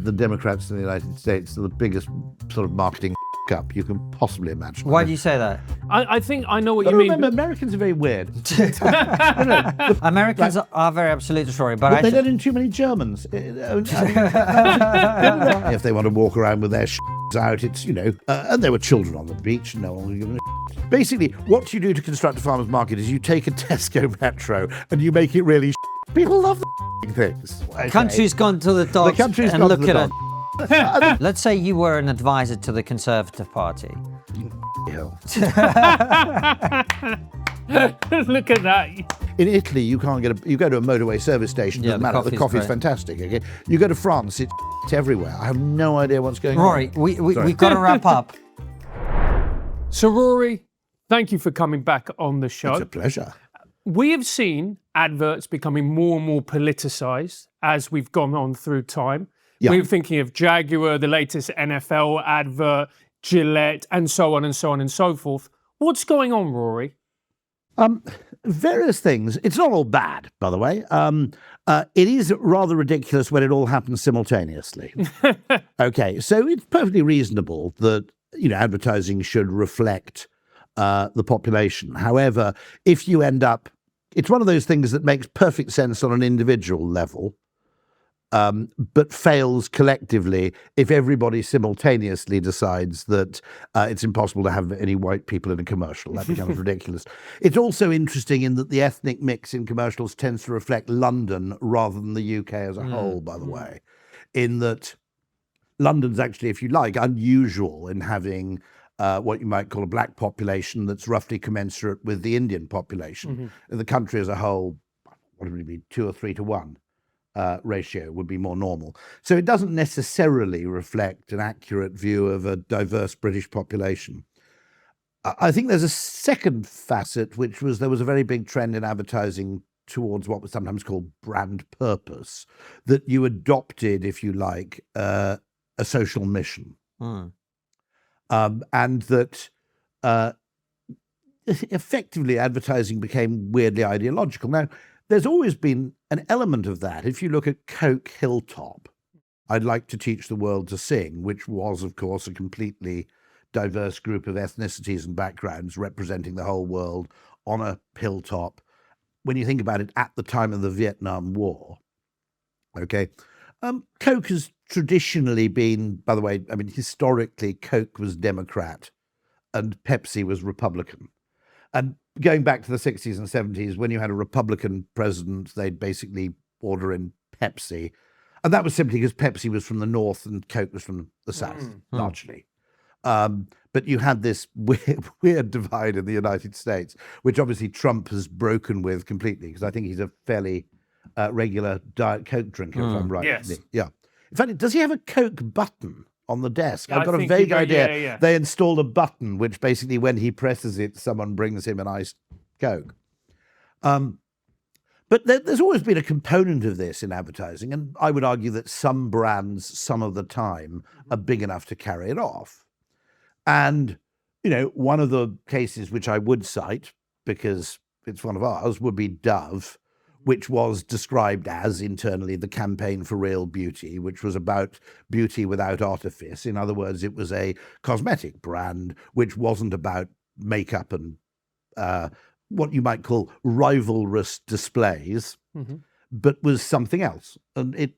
the Democrats in the United States are the biggest sort of marketing up you can possibly imagine. Why do you say that? I think I know what But you mean. remember, Americans are very weird. Americans are very absolutely but they let in too many Germans. If they want to walk around with their out, it's, and there were children on the beach, and no one was giving a Basically, what you do to construct a farmer's market is you take a Tesco Metro and you make it really People love the things. The country's gone to the dogs and look at it. Let's say you were an advisor to the Conservative Party. Look at that. In Italy, you can't you go to a motorway service station, doesn't matter, the coffee's fantastic, okay? You go to France, it's everywhere. I have no idea what's going Rory, on. we've got to wrap up. So Rory, thank you for coming back on the show. It's a pleasure. We have seen adverts becoming more and more politicised as we've gone on through time. Yeah. We're thinking of Jaguar, the latest NFL advert, Gillette, and so on and so on and so forth. What's going on, Rory? Various things. It's not all bad, by the way. It is rather ridiculous when it all happens simultaneously. Okay, so it's perfectly reasonable that, advertising should reflect the population. However, if you end up, it's one of those things that makes perfect sense on an individual level, but fails collectively if everybody simultaneously decides that it's impossible to have any white people in a commercial. That becomes ridiculous. It's also interesting in that the ethnic mix in commercials tends to reflect London rather than the UK as a whole, by the way, in that London's actually, if you like, unusual in having what you might call a black population that's roughly commensurate with the Indian population. The country as a whole, what would it be, 2 or 3 to 1? Ratio would be more normal. So it doesn't necessarily reflect an accurate view of a diverse British population. I think there's a second facet, which was there was a very big trend in advertising towards what was sometimes called brand purpose, that you adopted, if you like, a social mission. And that effectively advertising became weirdly ideological. Now, there's always been an element of that. If you look at Coke Hilltop, I'd like to teach the world to sing, which was, of course, a completely diverse group of ethnicities and backgrounds representing the whole world on a hilltop. When you think about it, at the time of the Vietnam War, okay, Coke has traditionally been, by the way, historically, Coke was Democrat and Pepsi was Republican. And going back to the 60s and 70s, when you had a Republican president, they'd basically order in Pepsi. And that was simply because Pepsi was from the north and Coke was from the south, largely. But you had this weird divide in the United States, which obviously Trump has broken with completely, because I think he's a fairly regular Diet Coke drinker, if I'm right. Yes. Yeah. In fact, does he have a Coke button on the desk? I've got a think vague idea. Yeah. They installed a button, which basically when he presses it, someone brings him an iced Coke. But there's always been a component of this in advertising, and I would argue that some brands, some of the time, are big enough to carry it off. And, one of the cases which I would cite, because it's one of ours, would be Dove, which was described as internally the campaign for real beauty, which was about beauty without artifice. In other words, it was a cosmetic brand, which wasn't about makeup and what you might call rivalrous displays, but was something else. And it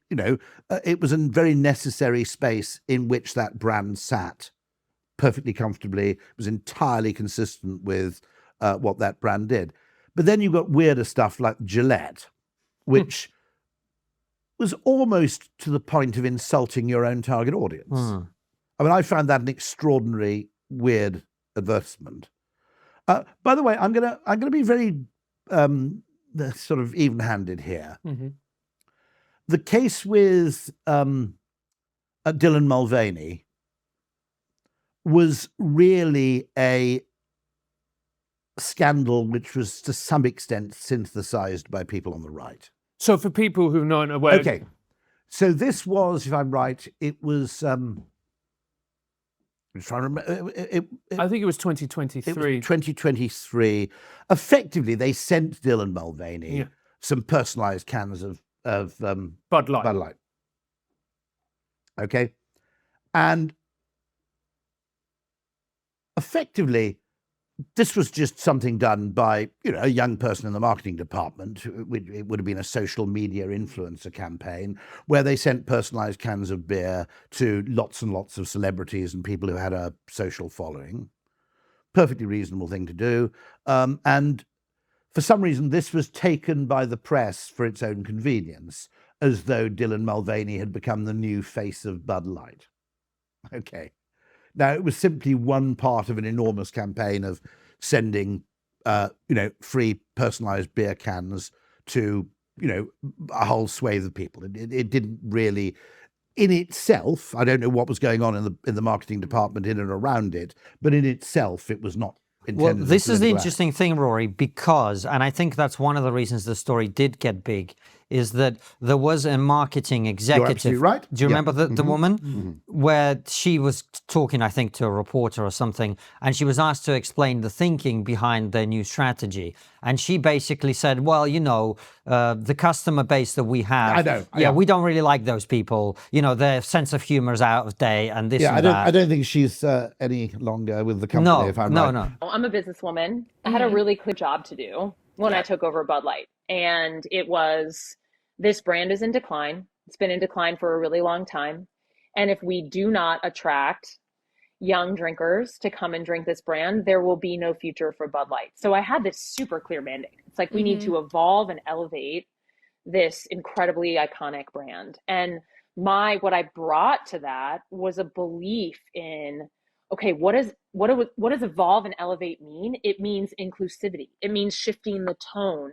was a very necessary space in which that brand sat perfectly comfortably. It was entirely consistent with what that brand did. But then you've got weirder stuff like Gillette, which was almost to the point of insulting your own target audience. I found that an extraordinary, weird advertisement. By the way, I'm gonna be very sort of even-handed here. The case with Dylan Mulvaney was really a scandal which was to some extent synthesized by people on the right. So for people who are not aware... Okay, so this was, if I'm right, it was... I'm trying to remember... I think it was 2023. It was 2023. Effectively, they sent Dylan Mulvaney some personalised cans of Bud Light. Okay. And effectively, this was just something done by, a young person in the marketing department. It would have been a social media influencer campaign where they sent personalized cans of beer to lots and lots of celebrities and people who had a social following. Perfectly reasonable thing to do. And for some reason, this was taken by the press for its own convenience, as though Dylan Mulvaney had become the new face of Bud Light. Okay. Now, it was simply one part of an enormous campaign of sending, free personalized beer cans to, a whole swathe of people. It didn't really, in itself, I don't know what was going on in the marketing department in and around it, but in itself, it was not intended. Well, this is the interesting thing, Rory, because, and I think that's one of the reasons the story did get big, is that there was a marketing executive. You're absolutely right. Do you remember the woman? Where she was talking, I think, to a reporter or something, and she was asked to explain the thinking behind their new strategy. And she basically said, well, the customer base that we have, I know. We don't really like those people. Their sense of humor is out of date and this and that. I don't think she's any longer with the company, if I'm right. No. I'm a businesswoman. I had a really clear job to do when I took over Bud Light. And it was, this brand is in decline. It's been in decline for a really long time. And if we do not attract young drinkers to come and drink this brand, there will be no future for Bud Light. So I had this super clear mandate. It's like, we need to evolve and elevate this incredibly iconic brand. And what I brought to that was a belief in, okay, what does evolve and elevate mean? It means inclusivity. It means shifting the tone.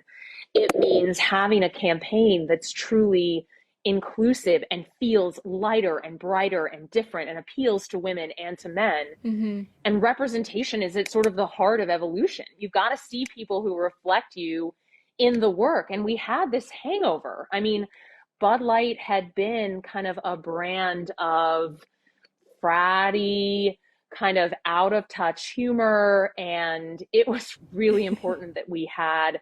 It means having a campaign that's truly inclusive and feels lighter and brighter and different and appeals to women and to men. And representation is at sort of the heart of evolution. You've got to see people who reflect you in the work. And we had this hangover. I mean, Bud Light had been kind of a brand of fratty, kind of out of touch humor. And it was really important that we had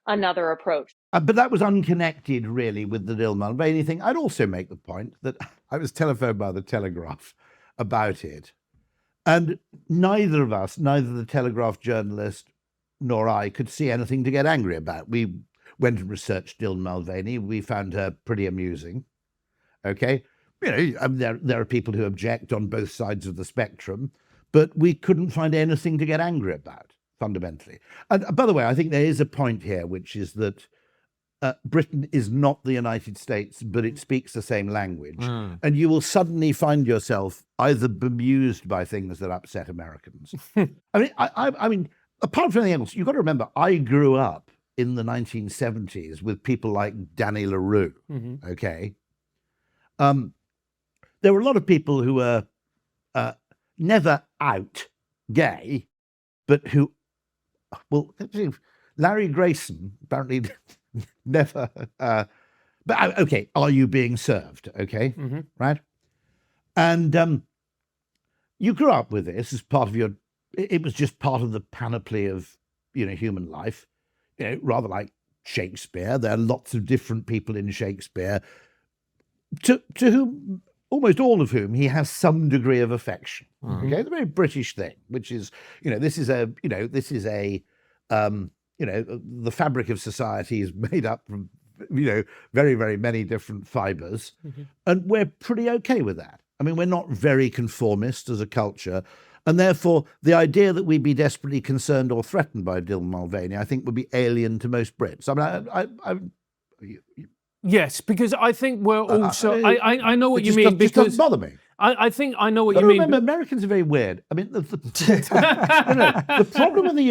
another approach. But that was unconnected, really, with the Dylan Mulvaney thing. I'd also make the point that I was telephoned by the Telegraph about it. And neither of us, neither the Telegraph journalist nor I, could see anything to get angry about. We went and researched Dylan Mulvaney. We found her pretty amusing. Okay? There are people who object on both sides of the spectrum, but we couldn't find anything to get angry about, fundamentally. And by the way, I think there is a point here, which is that Britain is not the United States, but it speaks the same language. And you will suddenly find yourself either bemused by things that upset Americans. I mean, apart from anything else, you've got to remember, I grew up in the 1970s with people like Danny LaRue, okay? There were a lot of people who were never out gay, but who, well, Larry Grayson apparently never, but okay, are you being served? Okay, right? And you grew up with this as part of it was just part of the panoply of, human life, rather like Shakespeare. There are lots of different people in Shakespeare to whom, almost all of whom, he has some degree of affection. Okay, the very British thing, which is, this is the fabric of society is made up from, very, very many different fibers, and we're pretty okay with that. I mean, we're not very conformist as a culture, and therefore the idea that we'd be desperately concerned or threatened by Dylan Mulvaney, I think, would be alien to most Brits. I mean, yes, because I think we're also. I know what you mean. It just doesn't bother me. I think I know what you mean. Remember, Americans are very weird. I mean, the problem with the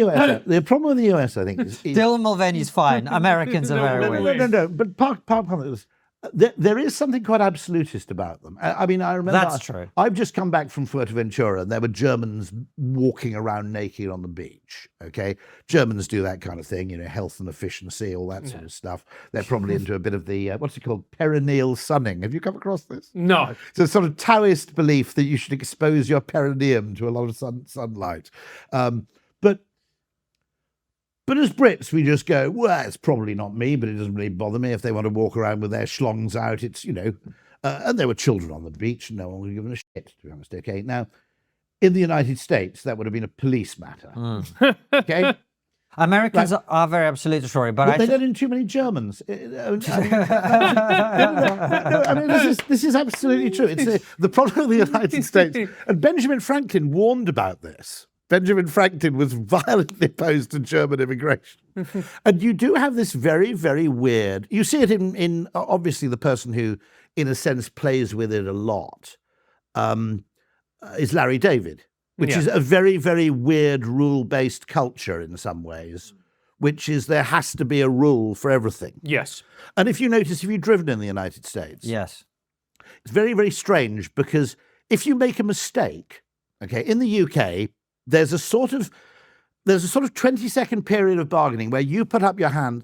US, I think, is Dylan Mulvaney's fine. Americans are very weird. No. But part of it was, there is something quite absolutist about them. I mean, I remember. That's true. I've just come back from Fuerteventura, and there were Germans walking around naked on the beach. Okay, Germans do that kind of thing, health and efficiency, all that sort of stuff. They're probably into a bit of the what's it called, perineal sunning. Have you come across this? No. It's a sort of Taoist belief that you should expose your perineum to a lot of sunlight. But as Brits, we just go, well, it's probably not me, but it doesn't really bother me if they want to walk around with their schlongs out. It's, And there were children on the beach, and no one would have given a shit, to be honest. Okay, now, in the United States, that would have been a police matter. Okay? Americans are very absolute, Rory, but Well, they let in too many Germans. I mean, this is absolutely true. It's the problem of the United States. And Benjamin Franklin warned about this. Benjamin Franklin was violently opposed to German immigration. And you do have this very, very weird... You see it in obviously, the person who, in a sense, plays with it a lot is Larry David, which is a very, very weird rule-based culture in some ways, which is there has to be a rule for everything. Yes. And if you notice, if you've driven in the United States, yes, it's very, very strange because if you make a mistake, okay, in the UK, there's a sort of 20-second period of bargaining where you put up your hand.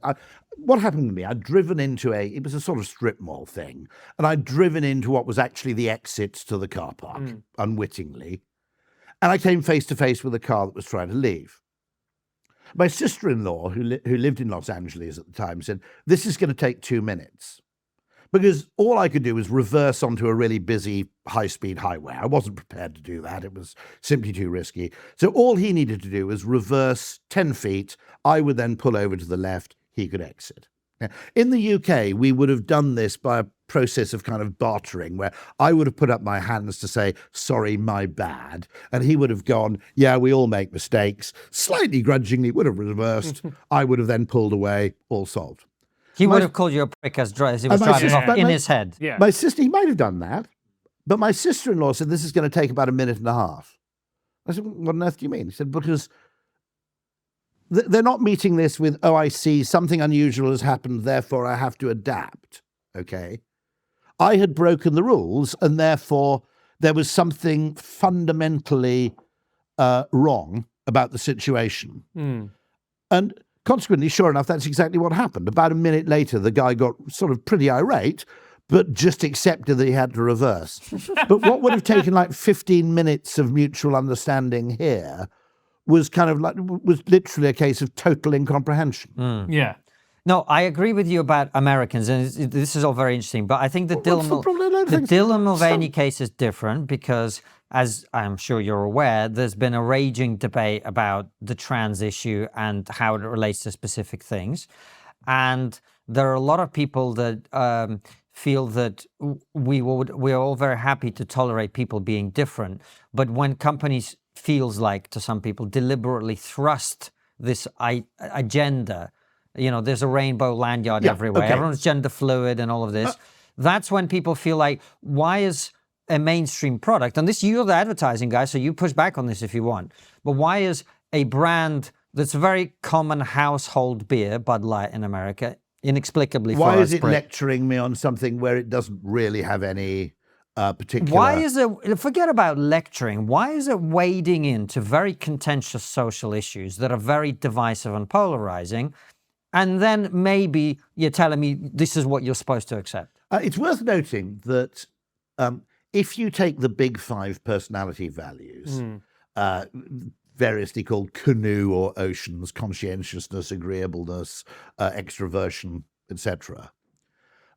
What happened to me? I'd driven into it was a sort of strip mall thing, and I'd driven into what was actually the exits to the car park unwittingly. And I came face to face with a car that was trying to leave. My sister-in-law, who lived in Los Angeles at the time, said, this is going to take 2 minutes. Because all I could do was reverse onto a really busy high-speed highway. I wasn't prepared to do that. It was simply too risky. So all he needed to do was reverse 10 feet. I would then pull over to the left. He could exit. Now, in the UK, we would have done this by a process of kind of bartering, where I would have put up my hands to say, sorry, my bad. And he would have gone, yeah, we all make mistakes. Slightly grudgingly would have reversed. I would have then pulled away, all solved. He would have called you a prick as he was driving off in his head. Yeah. My sister, he might have done that, but my sister-in-law said, this is going to take about 1.5 minutes. I said, what on earth do you mean? He said, because they're not meeting this with, oh, I see, something unusual has happened, therefore I have to adapt, okay? I had broken the rules, and therefore there was something fundamentally wrong about the situation. And consequently, sure enough, that's exactly what happened. About 1 minute later, the guy got sort of pretty irate, but just accepted that he had to reverse. But what would have taken like 15 minutes of mutual understanding here was literally a case of total incomprehension. Yeah. No, I agree with you about Americans, and this is all very interesting. But I think the Dylan Mulvaney case is different because, as I'm sure you're aware, there's been a raging debate about the trans issue and how it relates to specific things. And there are a lot of people that feel that we're all very happy to tolerate people being different. But when companies, feels like to some people, deliberately thrust this agenda, you know, there's a rainbow lanyard everywhere. Okay. Everyone's gender fluid and all of this. That's when people feel like, why is a mainstream product, and this, you're the advertising guy, so you push back on this if you want, but why is a brand that's a very common household beer, Bud Light in America, inexplicably Why is it lecturing me on something where it doesn't really have any particular... Why is it, forget about lecturing, why is it wading into very contentious social issues that are very divisive and polarizing, and then maybe you're telling me this is what you're supposed to accept? It's worth noting that if you take the big 5 personality values, variously called canoe or oceans, conscientiousness, agreeableness, extroversion, etc.,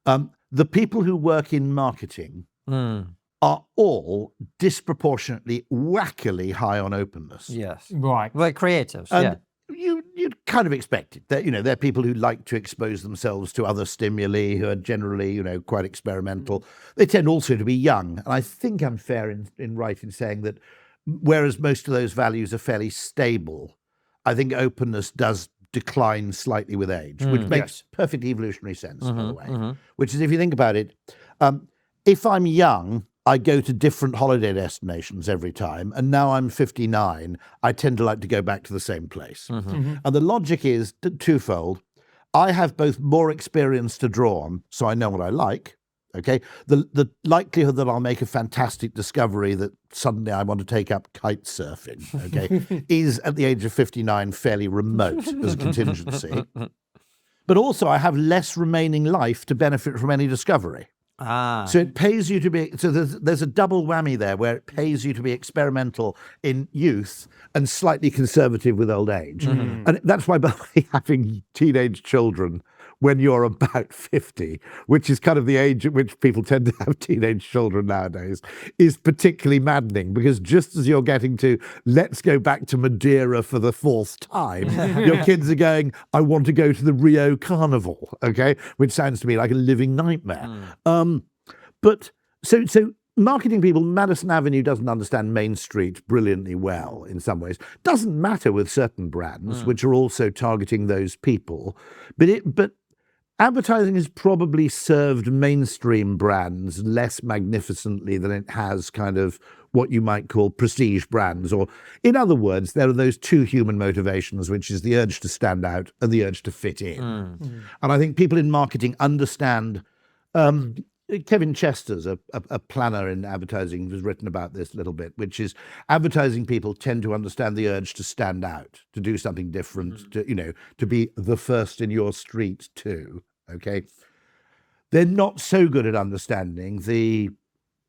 the people who work in marketing are all disproportionately, wackily high on openness. Yes. Right. Well, creatives, And you'd kind of expect it. They're people who like to expose themselves to other stimuli, who are generally, quite experimental. They tend also to be young. And I think I'm fair in right in saying that whereas most of those values are fairly stable, I think openness does decline slightly with age, which makes perfect evolutionary sense, by the way. Which is, if you think about it, if I'm young, I go to different holiday destinations every time, and now I'm 59, I tend to like to go back to the same place. And the logic is twofold. I have both more experience to draw on, so I know what I like, okay? The likelihood that I'll make a fantastic discovery that suddenly I want to take up kite surfing, okay, is at the age of 59 fairly remote as a contingency. But also I have less remaining life to benefit from any discovery. So it pays you to be, so there's a double whammy there where it pays you to be experimental in youth and slightly conservative with old age. And that's why, by the way, having teenage children when you're about 50, which is kind of the age at which people tend to have teenage children nowadays, is particularly maddening, because just as you're getting to, let's go back to Madeira for the 4th time, your kids are going, I want to go to the Rio Carnival, okay? Which sounds to me like a living nightmare. But so marketing people, Madison Avenue doesn't understand Main Street brilliantly well in some ways. Doesn't matter with certain brands, which are also targeting those people. But advertising has probably served mainstream brands less magnificently than it has kind of what you might call prestige brands. Or in other words, there are those two human motivations, which is the urge to stand out and the urge to fit in. And I think people in marketing understand. Kevin Chester's a planner in advertising who's written about this a little bit, which is advertising people tend to understand the urge to stand out, to do something different, to be the first in your street too, okay? They're not so good at understanding the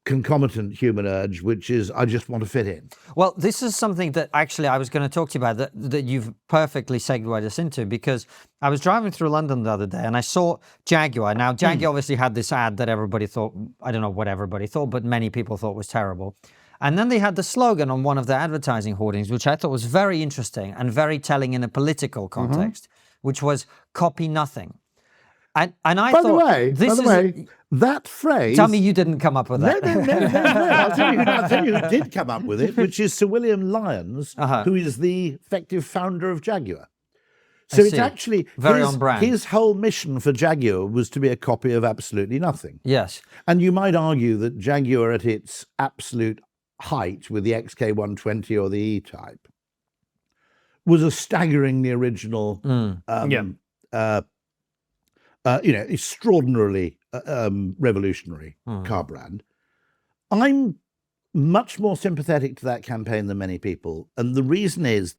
concomitant human urge, which is, I just want to fit in. Well, this is something that actually I was going to talk to you about that you've perfectly segued us into, because I was driving through London the other day and I saw Jaguar. Now, Jaguar obviously had this ad that everybody thought, I don't know what everybody thought, but many people thought was terrible. And then they had the slogan on one of their advertising hoardings, which I thought was very interesting and very telling in a political context, which was "copy nothing." And I By thought, the way, that phrase... Tell me you didn't come up with that. No. I'll tell you who did come up with it, which is Sir William Lyons, who is the effective founder of Jaguar. So it's actually very on brand. His whole mission for Jaguar was to be a copy of absolutely nothing. Yes. And you might argue that Jaguar at its absolute height with the XK120 or the E-Type was a staggeringly original, extraordinarily revolutionary car brand. I'm much more sympathetic to that campaign than many people. And the reason is,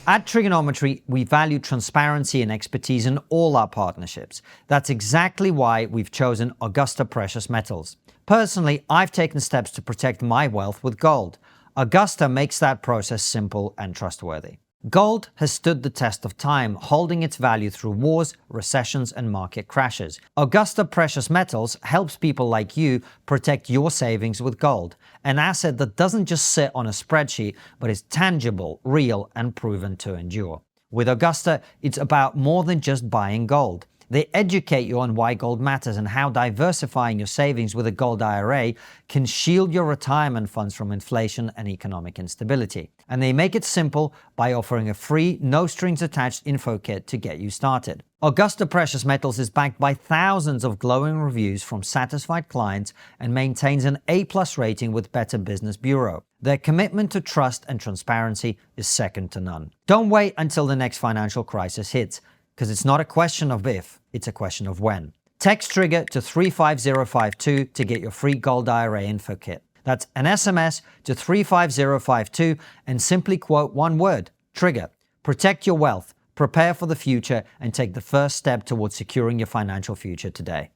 at TRIGGERnometry, we value transparency and expertise in all our partnerships. That's exactly why we've chosen Augusta Precious Metals. Personally, I've taken steps to protect my wealth with gold. Augusta makes that process simple and trustworthy. Gold has stood the test of time, holding its value through wars, recessions, and market crashes. Augusta Precious Metals helps people like you protect your savings with gold, an asset that doesn't just sit on a spreadsheet, but is tangible, real, and proven to endure. With Augusta, it's about more than just buying gold. They educate you on why gold matters and how diversifying your savings with a gold IRA can shield your retirement funds from inflation and economic instability. And they make it simple by offering a free, no-strings-attached info kit to get you started. Augusta Precious Metals is backed by thousands of glowing reviews from satisfied clients and maintains an A+ rating with Better Business Bureau. Their commitment to trust and transparency is second to none. Don't wait until the next financial crisis hits, because it's not a question of if, it's a question of when. Text TRIGGER to 35052 to get your free gold IRA info kit. That's an SMS to 35052 and simply quote one word, TRIGGER. Protect your wealth, prepare for the future, and take the first step towards securing your financial future today.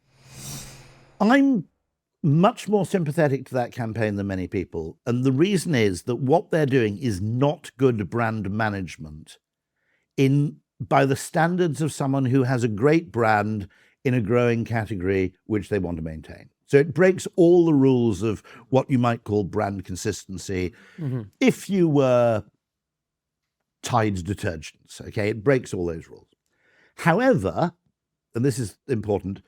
I'm much more sympathetic to that campaign than many people. And the reason is that what they're doing is not good brand management by the standards of someone who has a great brand in a growing category which they want to maintain. So it breaks all the rules of what you might call brand consistency. If you were Tide's detergents, okay, it breaks all those rules. However, and this is important,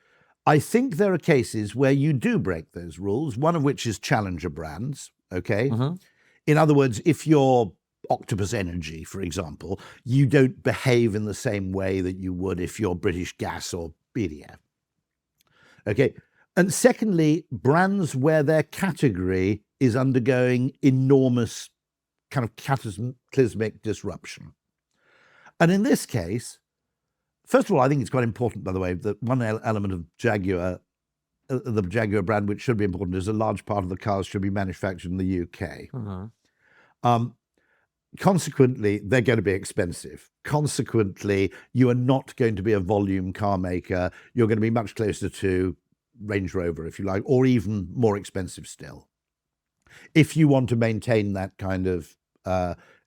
I think there are cases where you do break those rules, one of which is challenger brands, okay? In other words, if you're Octopus Energy, for example, you don't behave in the same way that you would if you're British Gas or BDF. Okay. And secondly, brands where their category is undergoing enormous kind of cataclysmic disruption. And in this case, first of all, I think it's quite important, by the way, that one element of Jaguar, the Jaguar brand, which should be important, is a large part of the cars should be manufactured in the UK. Consequently, they're going to be expensive. Consequently, you are not going to be a volume car maker. You're going to be much closer to Range Rover, if you like, or even more expensive still, if you want to maintain that kind of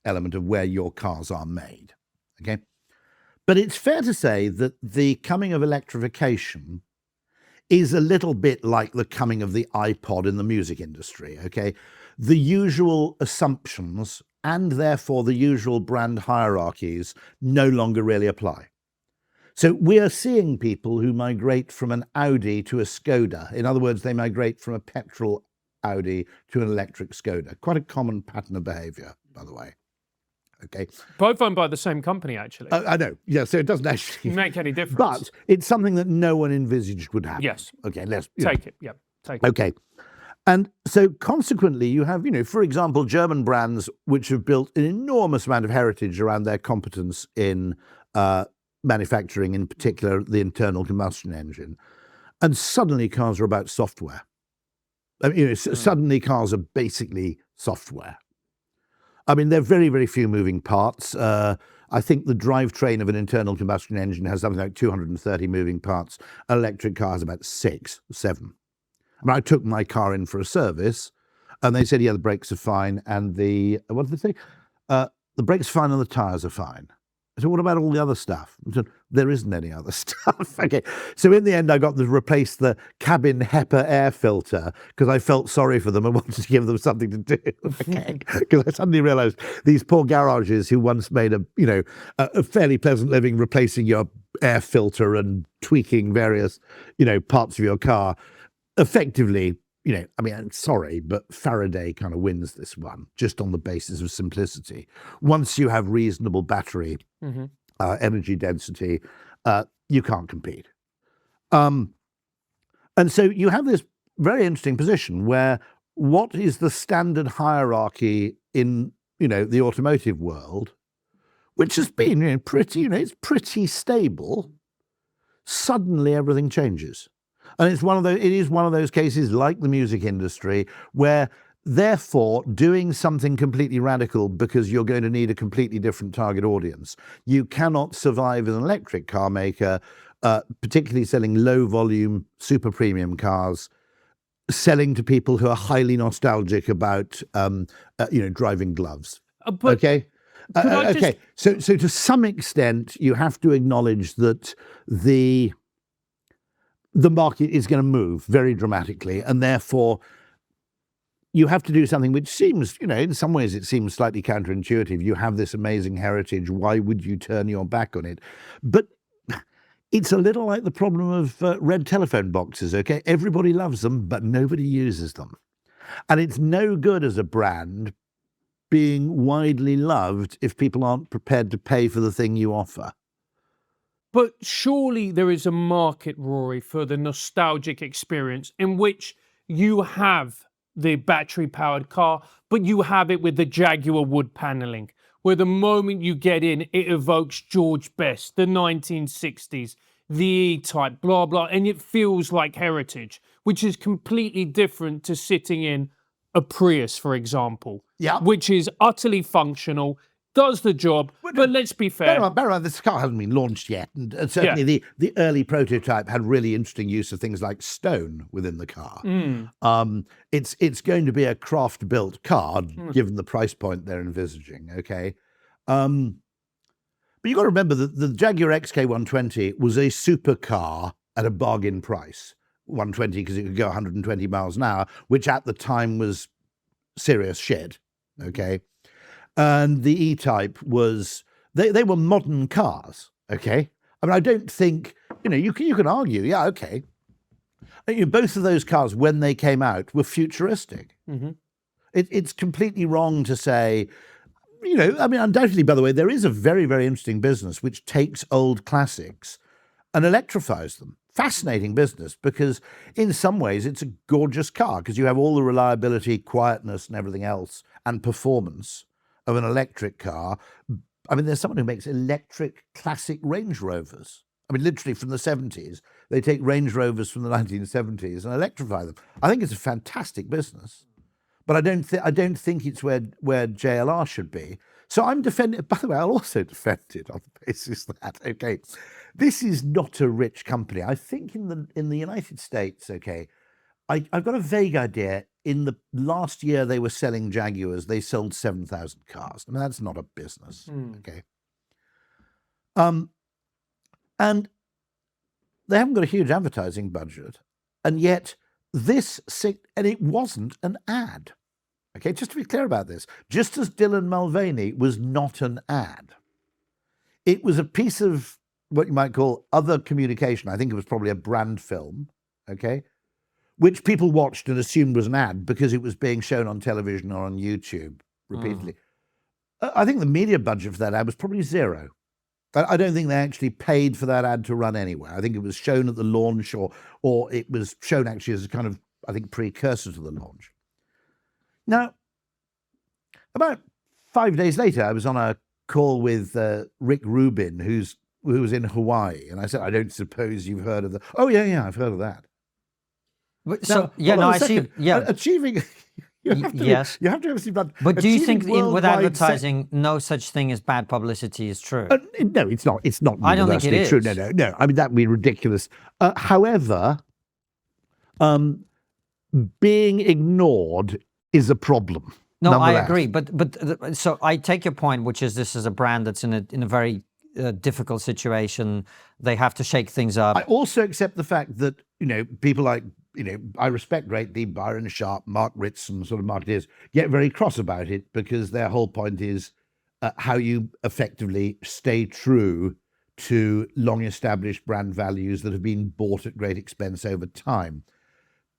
element of where your cars are made. Okay, But it's fair to say that the coming of electrification is a little bit like the coming of the iPod in the music industry, okay? The usual assumptions and therefore the usual brand hierarchies no longer really apply. So we are seeing people who migrate from an Audi to a Skoda. In other words, they migrate from a petrol Audi to an electric Skoda. Quite a common pattern of behavior, by the way. Okay. Both owned by the same company, actually. I know. Yeah, so it doesn't actually Make any difference. But it's something that no one envisaged would happen. Yes. Okay, let's Take it. Yeah. Take it. Okay. And so consequently, you have, for example, German brands which have built an enormous amount of heritage around their competence in manufacturing, in particular the internal combustion engine. And suddenly cars are about software. I mean, suddenly cars are basically software. I mean, there are very, very few moving parts. I think the drivetrain of an internal combustion engine has something like 230 moving parts. An electric car has about 6, 7. I mean, I took my car in for a service, and they said, yeah, the brakes are fine, and what did they say? The brakes are fine and the tyres are fine. I said, what about all the other stuff? I said, there isn't any other stuff. Okay. So in the end, I got to replace the cabin HEPA air filter because I felt sorry for them and wanted to give them something to do. Okay. Because I suddenly realized these poor garages who once made a fairly pleasant living replacing your air filter and tweaking various, parts of your car, effectively, I mean, I'm sorry, but Faraday kind of wins this one just on the basis of simplicity. Once you have reasonable battery energy density, you can't compete. And so you have this very interesting position where what is the standard hierarchy in, the automotive world, which has been pretty, it's pretty stable. Suddenly everything changes. And it is one of those cases like the music industry where therefore doing something completely radical because you're going to need a completely different target audience. You cannot survive as an electric car maker, particularly selling low volume, super premium cars, selling to people who are highly nostalgic about, driving gloves. Okay. Okay. So to some extent, you have to acknowledge that the market is going to move very dramatically, and therefore you have to do something which seems, in some ways it seems slightly counterintuitive. You have this amazing heritage. Why would you turn your back on it? But it's a little like the problem of red telephone boxes, okay? Everybody loves them, but nobody uses them. And it's no good as a brand being widely loved if people aren't prepared to pay for the thing you offer. But surely there is a market, Rory, for the nostalgic experience in which you have the battery-powered car, but you have it with the Jaguar wood paneling, where the moment you get in, it evokes George Best, the 1960s, the E-Type, blah, blah, and it feels like heritage, which is completely different to sitting in a Prius, for example, which is utterly functional, does the job, but let's be fair. Bear on, this car hasn't been launched yet, and certainly the early prototype had really interesting use of things like stone within the car. It's going to be a craft-built car, given the price point they're envisaging, okay? But you've got to remember that the Jaguar XK120 was a supercar at a bargain price. 120 because it could go 120 miles an hour, which at the time was serious shit, okay? And the E-Type was, they were modern cars, okay? I mean, I don't think, you can argue, yeah, okay. Both of those cars, when they came out, were futuristic. It's completely wrong to say, I mean, undoubtedly, by the way, there is a very, very interesting business which takes old classics and electrifies them. Fascinating business, because in some ways it's a gorgeous car because you have all the reliability, quietness and everything else and performance of an electric car. I mean, there's someone who makes electric classic Range Rovers. I mean, literally from the 70s, they take Range Rovers from the 1970s and electrify them. I think it's a fantastic business, but I don't think it's where JLR should be. So I'm defending, by the way, I'll also defend it on the basis that, okay, this is not a rich company. I think in the United States, okay, I've got a vague idea. In the last year they were selling Jaguars, they sold 7,000 cars. I mean, that's not a business, okay? And they haven't got a huge advertising budget. And yet and it wasn't an ad. Okay, just to be clear about this, just as Dylan Mulvaney was not an ad, it was a piece of what you might call other communication. I think it was probably a brand film, okay, which people watched and assumed was an ad because it was being shown on television or on YouTube repeatedly. I think the media budget for that ad was probably zero. I don't think they actually paid for that ad to run anywhere. I think it was shown at the launch or it was shown actually as a kind of, I think, precursor to the launch. Now, about 5 days later, I was on a call with Rick Rubin, who was in Hawaii, and I said, "I don't suppose you've heard of the." "Oh yeah, I've heard of that." So Now, I see. Yeah, achieving. You have to have but do you think with worldwide advertising, no such thing as bad publicity is true? No, it's not. It's not. I don't think it universally is. True. No. I mean, that would be ridiculous. However, being ignored is a problem. No, I agree. But so I take your point, which is this is a brand that's in a very difficult situation. They have to shake things up. I also accept the fact that, people like, I respect greatly Byron Sharp, Mark Ritson, sort of marketeers, get very cross about it because their whole point is how you effectively stay true to long-established brand values that have been bought at great expense over time.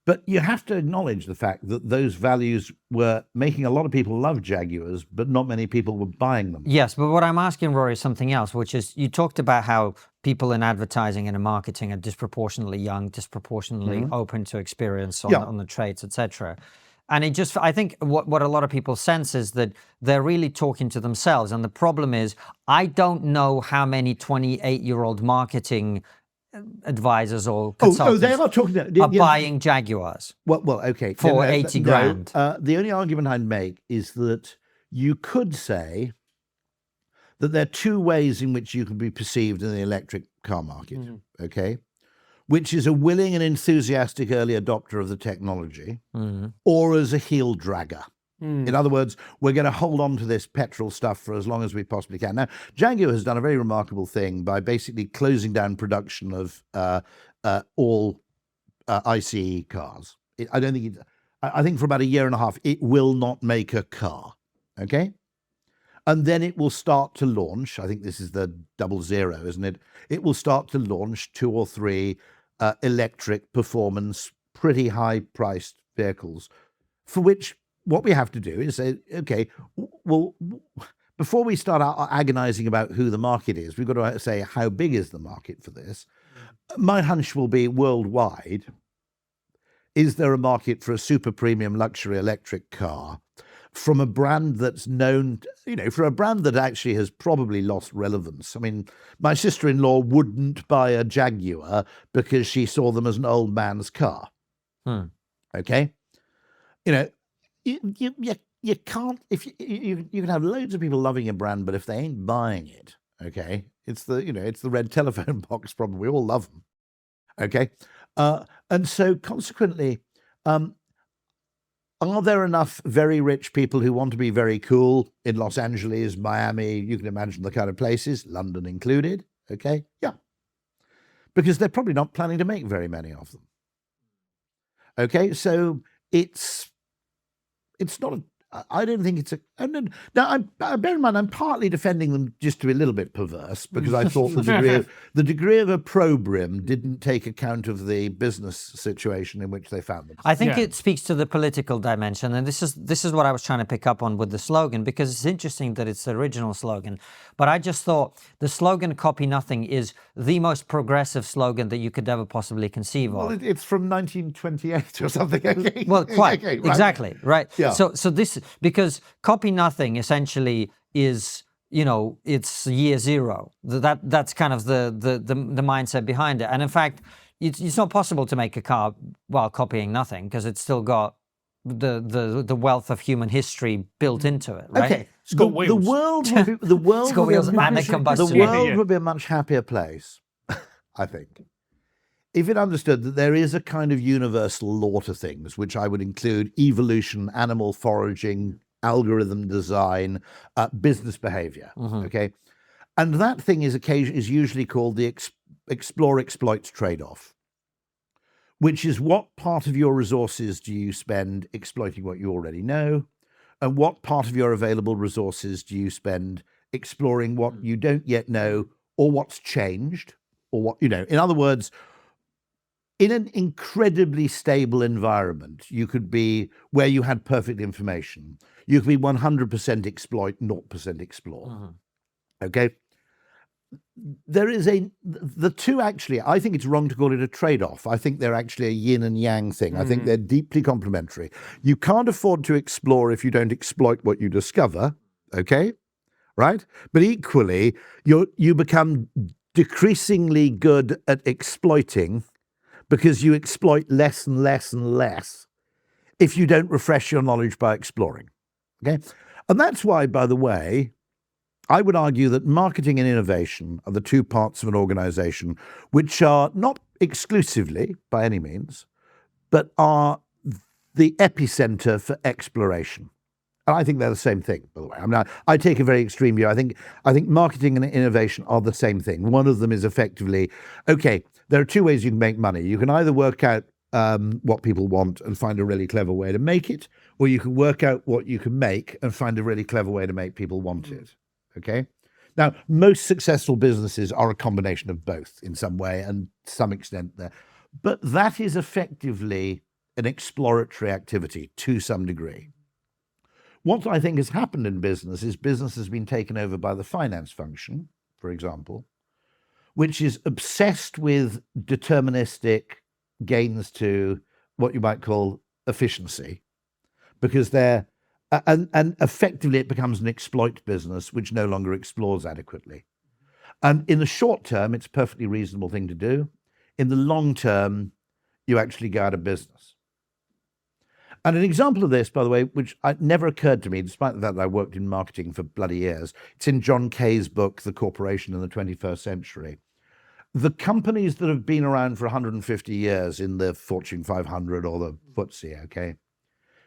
But you have to acknowledge the fact that those values were making a lot of people love Jaguars, but not many people were buying them. Yes, but what I'm asking, Rory, is something else, which is you talked about how people in advertising and in marketing are disproportionately young, disproportionately open to experience on the traits, etc. And I think what a lot of people sense is that they're really talking to themselves. And the problem is, I don't know how many 28-year-old marketing advisors or consultants they are talking are buying Jaguars. Well, okay. For 80 grand. The only argument I'd make is that you could say that there are two ways in which you can be perceived in the electric car market, okay? Which is a willing and enthusiastic early adopter of the technology, or as a heel dragger. In other words, we're going to hold on to this petrol stuff for as long as we possibly can. Now, Jaguar has done a very remarkable thing by basically closing down production of all ICE cars. I think for about a year and a half, it will not make a car, okay? And then it will start to launch. I think this is the 00, isn't it? It will start to launch 2 or 3 electric performance, pretty high-priced vehicles, for which what we have to do is say, okay, well, before we start agonizing about who the market is, we've got to say, how big is the market for this? My hunch will be worldwide. Is there a market for a super premium luxury electric car from a brand that's known, for a brand that actually has probably lost relevance? I mean, my sister-in-law wouldn't buy a Jaguar because she saw them as an old man's car. Okay? You can't, if you can have loads of people loving a brand, but if they ain't buying it, okay, it's the red telephone box problem. We all love them, okay, and so consequently, are there enough very rich people who want to be very cool in Los Angeles, Miami? You can imagine the kind of places, London included, okay, yeah, because they're probably not planning to make very many of them, okay, so it's not I don't think it's a. Now, bear in mind, I'm partly defending them just to be a little bit perverse because I thought the degree of opprobrium didn't take account of the business situation in which they found themselves. I think it speaks to the political dimension, and this is what I was trying to pick up on with the slogan, because it's interesting that it's the original slogan. But I just thought the slogan "Copy Nothing" is the most progressive slogan that you could ever possibly conceive of. Well, it's from 1928 or something. Okay. Well, quite okay, right. Exactly, right? Yeah. So this, because copy nothing essentially is, it's year zero. That's kind of the mindset behind it. And in fact, it's not possible to make a car while copying nothing, because it's still got the wealth of human history built into it, right? Okay, got wheels. the world It's got wheels and a combustion the world engine. would be a much happier place, I think, if it understood that there is a kind of universal law to things, which I would include evolution, animal foraging, algorithm design, business behavior. Okay, and that thing is usually called explore exploits trade-off, which is what part of your resources do you spend exploiting what you already know, and what part of your available resources do you spend exploring what you don't yet know, or what's changed, or what, in other words, in an incredibly stable environment, you could be where you had perfect information. You could be 100% exploit, 0% explore. Okay? There is the two actually, I think it's wrong to call it a trade-off. I think they're actually a yin and yang thing. I think they're deeply complementary. You can't afford to explore if you don't exploit what you discover, okay? Right? But equally, you become decreasingly good at exploiting because you exploit less and less and less if you don't refresh your knowledge by exploring, okay? And that's why, by the way, I would argue that marketing and innovation are the two parts of an organization which are not exclusively, by any means, but are the epicenter for exploration. And I think they're the same thing, by the way. I mean, I take a very extreme view. I think marketing and innovation are the same thing. One of them is effectively, okay, there are two ways you can make money. You can either work out what people want and find a really clever way to make it, or you can work out what you can make and find a really clever way to make people want it. Okay? Now, most successful businesses are a combination of both in some way and to some extent there. But that is effectively an exploratory activity to some degree. What I think has happened in business is business has been taken over by the finance function, for example, which is obsessed with deterministic gains to what you might call efficiency, because they're and effectively it becomes an exploit business which no longer explores adequately. And in the short term, it's a perfectly reasonable thing to do. In the long term, you actually go out of business. And an example of this, by the way, which never occurred to me, despite the fact that I worked in marketing for bloody years, it's in John Kay's book, The Corporation in the 21st Century. The companies that have been around for 150 years in the Fortune 500 or the FTSE, okay?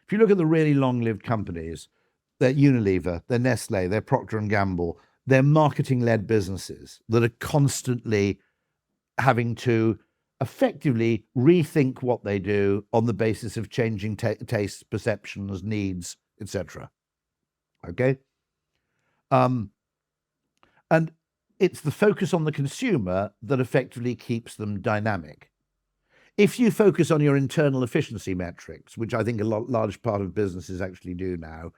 If you look at the really long-lived companies, they're Unilever, they're Nestle, they're Procter & Gamble, they're marketing-led businesses that are constantly having to effectively rethink what they do on the basis of changing tastes, perceptions, needs, etc. Okay? And it's the focus on the consumer that effectively keeps them dynamic. If you focus on your internal efficiency metrics, which I think a large part of businesses actually do now,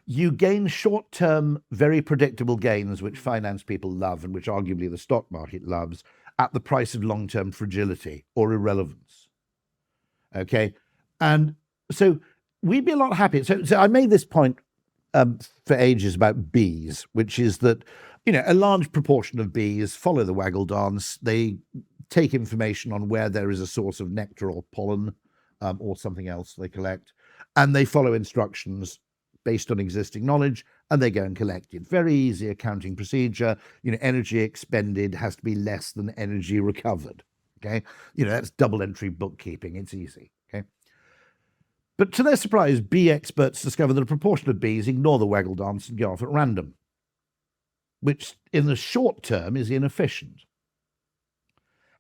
you gain short-term, very predictable gains, which finance people love and which arguably the stock market loves, at the price of long-term fragility or irrelevance. Okay? And so we'd be a lot happier. So I made this point for ages about bees, which is that, a large proportion of bees follow the waggle dance. They take information on where there is a source of nectar or pollen or something else they collect, and they follow instructions based on existing knowledge, and they go and collect it. Very easy accounting procedure. Energy expended has to be less than energy recovered. Okay, that's double entry bookkeeping. It's easy. Okay, but to their surprise, bee experts discover that a proportion of bees ignore the waggle dance and go off at random, which in the short term is inefficient.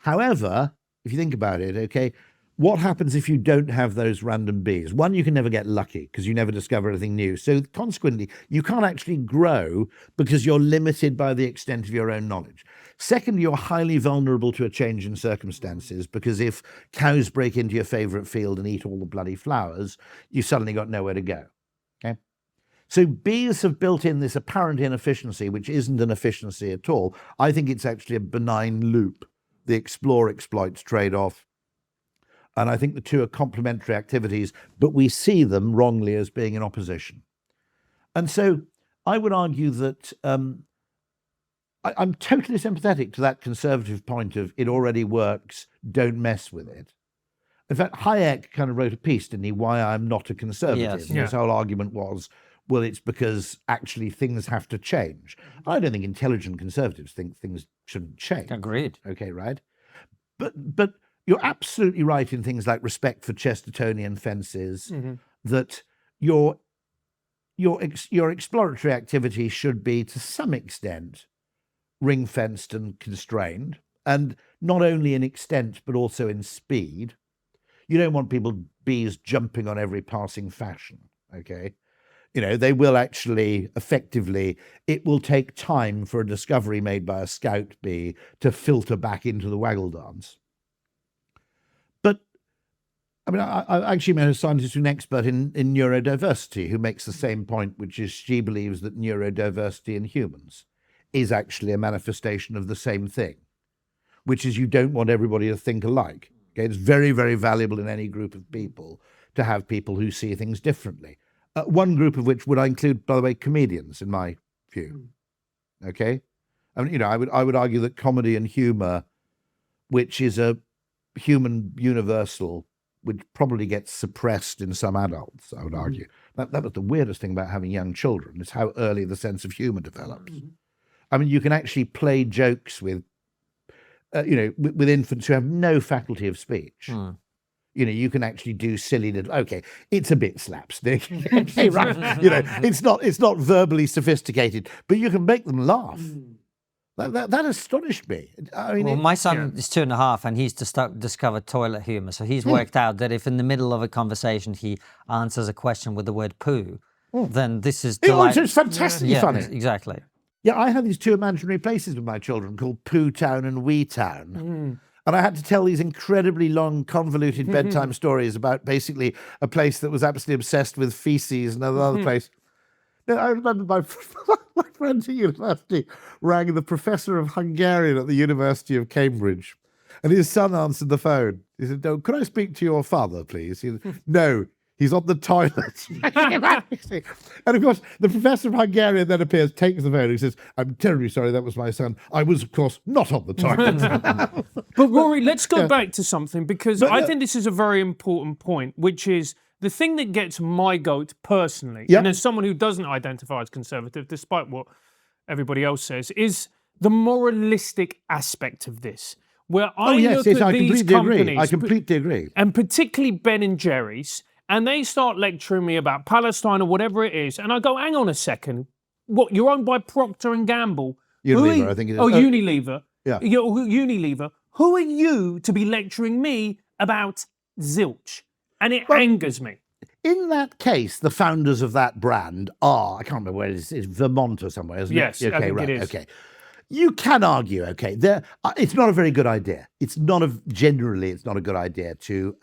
However, if you think about it, okay, what happens if you don't have those random bees? One, you can never get lucky because you never discover anything new. So consequently, you can't actually grow because you're limited by the extent of your own knowledge. Second, you're highly vulnerable to a change in circumstances because if cows break into your favorite field and eat all the bloody flowers, you suddenly got nowhere to go. Okay? So bees have built in this apparent inefficiency, which isn't an efficiency at all. I think it's actually a benign loop, the explore-exploits trade-off. And I think the two are complementary activities, but we see them wrongly as being in opposition. And so I would argue that I'm totally sympathetic to that conservative point of it already works, don't mess with it. In fact, Hayek kind of wrote a piece, didn't he, Why I'm Not a Conservative. Yes. And his whole argument was, well, it's because actually things have to change. I don't think intelligent conservatives think things shouldn't change. Agreed. Okay, right? But you're absolutely right in things like respect for Chestertonian fences, that your exploratory activity should be to some extent ring-fenced and constrained, and not only in extent but also in speed. You don't want bees jumping on every passing fashion, okay? They will actually effectively, it will take time for a discovery made by a scout bee to filter back into the waggle dance. But I mean, I actually met a scientist who's an expert in neurodiversity who makes the same point, which is she believes that neurodiversity in humans is actually a manifestation of the same thing, which is you don't want everybody to think alike. Okay, it's very, very valuable in any group of people to have people who see things differently. One group of which would I include, by the way, comedians, in my view. Okay, I mean, I would argue that comedy and humor, which is a human universal, would probably get suppressed in some adults. I would argue that was the weirdest thing about having young children, is how early the sense of humor develops. I mean, you can actually play jokes with with infants who have no faculty of speech. You can actually do silly little, okay, it's a bit slapstick. Okay, right. It's not verbally sophisticated, but you can make them laugh. That astonished me. I mean, well, my son is 2.5 and he's discovered toilet humor. So he's worked out that if in the middle of a conversation he answers a question with the word poo, then this is it's fantastically funny. Exactly. Yeah, I have these two imaginary places with my children called Poo Town and Wee Town. And I had to tell these incredibly long, convoluted bedtime stories about basically a place that was absolutely obsessed with feces and another place. Now, I remember my friend at university rang the professor of Hungarian at the University of Cambridge, and his son answered the phone. He said, "No, could I speak to your father, please?" He said, "No. He's on the toilet." And of course, the professor of Hungarian then appears, takes the phone, and he says, "I'm terribly sorry, that was my son. I was, of course, not on the toilet." But Rory, let's go back to something, because I think this is a very important point, which is the thing that gets my goat personally, and as someone who doesn't identify as conservative, despite what everybody else says, is the moralistic aspect of this. Where I look at these companies, I completely agree. And particularly Ben and Jerry's, and they start lecturing me about Palestine or whatever it is, and I go, hang on a second, what, you're owned by Procter and Gamble? Unilever, I think it is. Oh, Unilever. Yeah. Unilever. Who are you to be lecturing me about zilch? And it angers me. In that case, the founders of that brand are, I can't remember where it is, it's Vermont or somewhere, isn't it? Yes, I think it is. Okay. You can argue, okay, it's not a very good idea. Generally, it's not a good idea to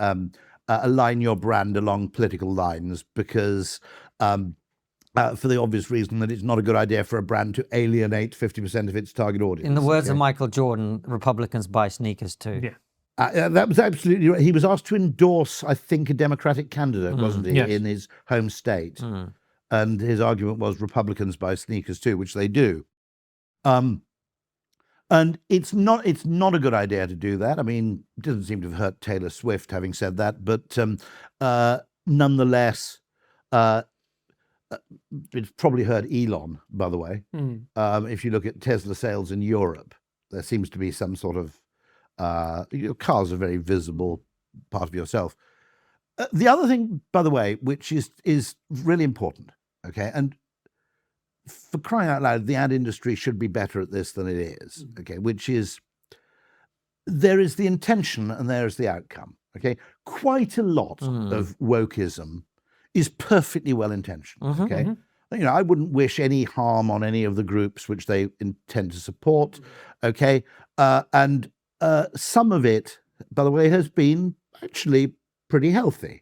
align your brand along political lines, because for the obvious reason that it's not a good idea for a brand to alienate 50% of its target audience. In the words of Michael Jordan, Republicans buy sneakers too. Yeah. That was absolutely right. He was asked to endorse, I think, a Democratic candidate, wasn't he, in his home state. And his argument was Republicans buy sneakers too, which they do. And it's not a good idea to do that. I mean, it doesn't seem to have hurt Taylor Swift having said that, but nonetheless, it's probably hurt Elon, by the way. If you look at Tesla sales in Europe, there seems to be some sort of cars are a very visible part of yourself. The other thing, by the way, which is really important, okay, and for crying out loud, the ad industry should be better at this than it is, okay, which is there is the intention and there is the outcome, okay? Quite a lot of wokeism is perfectly well-intentioned, okay? I wouldn't wish any harm on any of the groups which they intend to support, okay? And some of it, by the way, has been actually pretty healthy.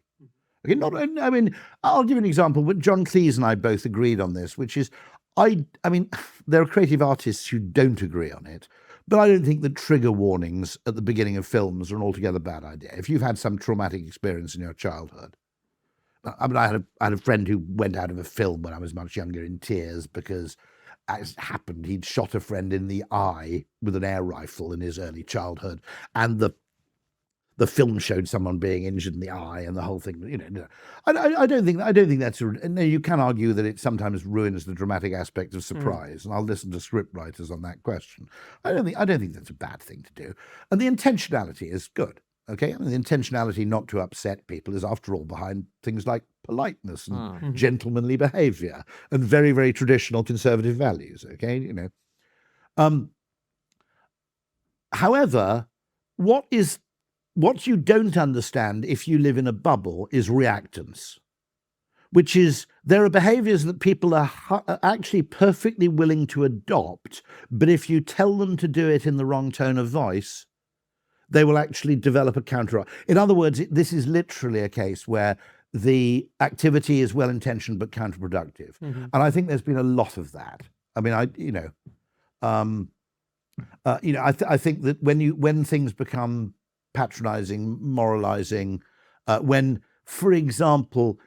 Okay, I mean, I'll give you an example. But John Cleese and I both agreed on this, which is, I mean, there are creative artists who don't agree on it, but I don't think that trigger warnings at the beginning of films are an altogether bad idea. If you've had some traumatic experience in your childhood, I mean, I had a friend who went out of a film when I was much younger in tears because, as it happened, he'd shot a friend in the eye with an air rifle in his early childhood, and the film showed someone being injured in the eye and the whole thing. I don't think that's. No, you can argue that it sometimes ruins the dramatic aspect of surprise, and I'll listen to script writers on that question. I don't think that's a bad thing to do, and the intentionality is good. Okay, I mean, the intentionality not to upset people is, after all, behind things like politeness and gentlemanly behaviour and very, very traditional conservative values. Okay, However, what you don't understand if you live in a bubble is reactance, which is there are behaviors that people are actually perfectly willing to adopt, but if you tell them to do it in the wrong tone of voice, they will actually develop a counter. In other words, this is literally a case where the activity is well-intentioned but counterproductive. And I think there's been a lot of that. I mean, I think that when things become patronizing, moralizing, when, for example,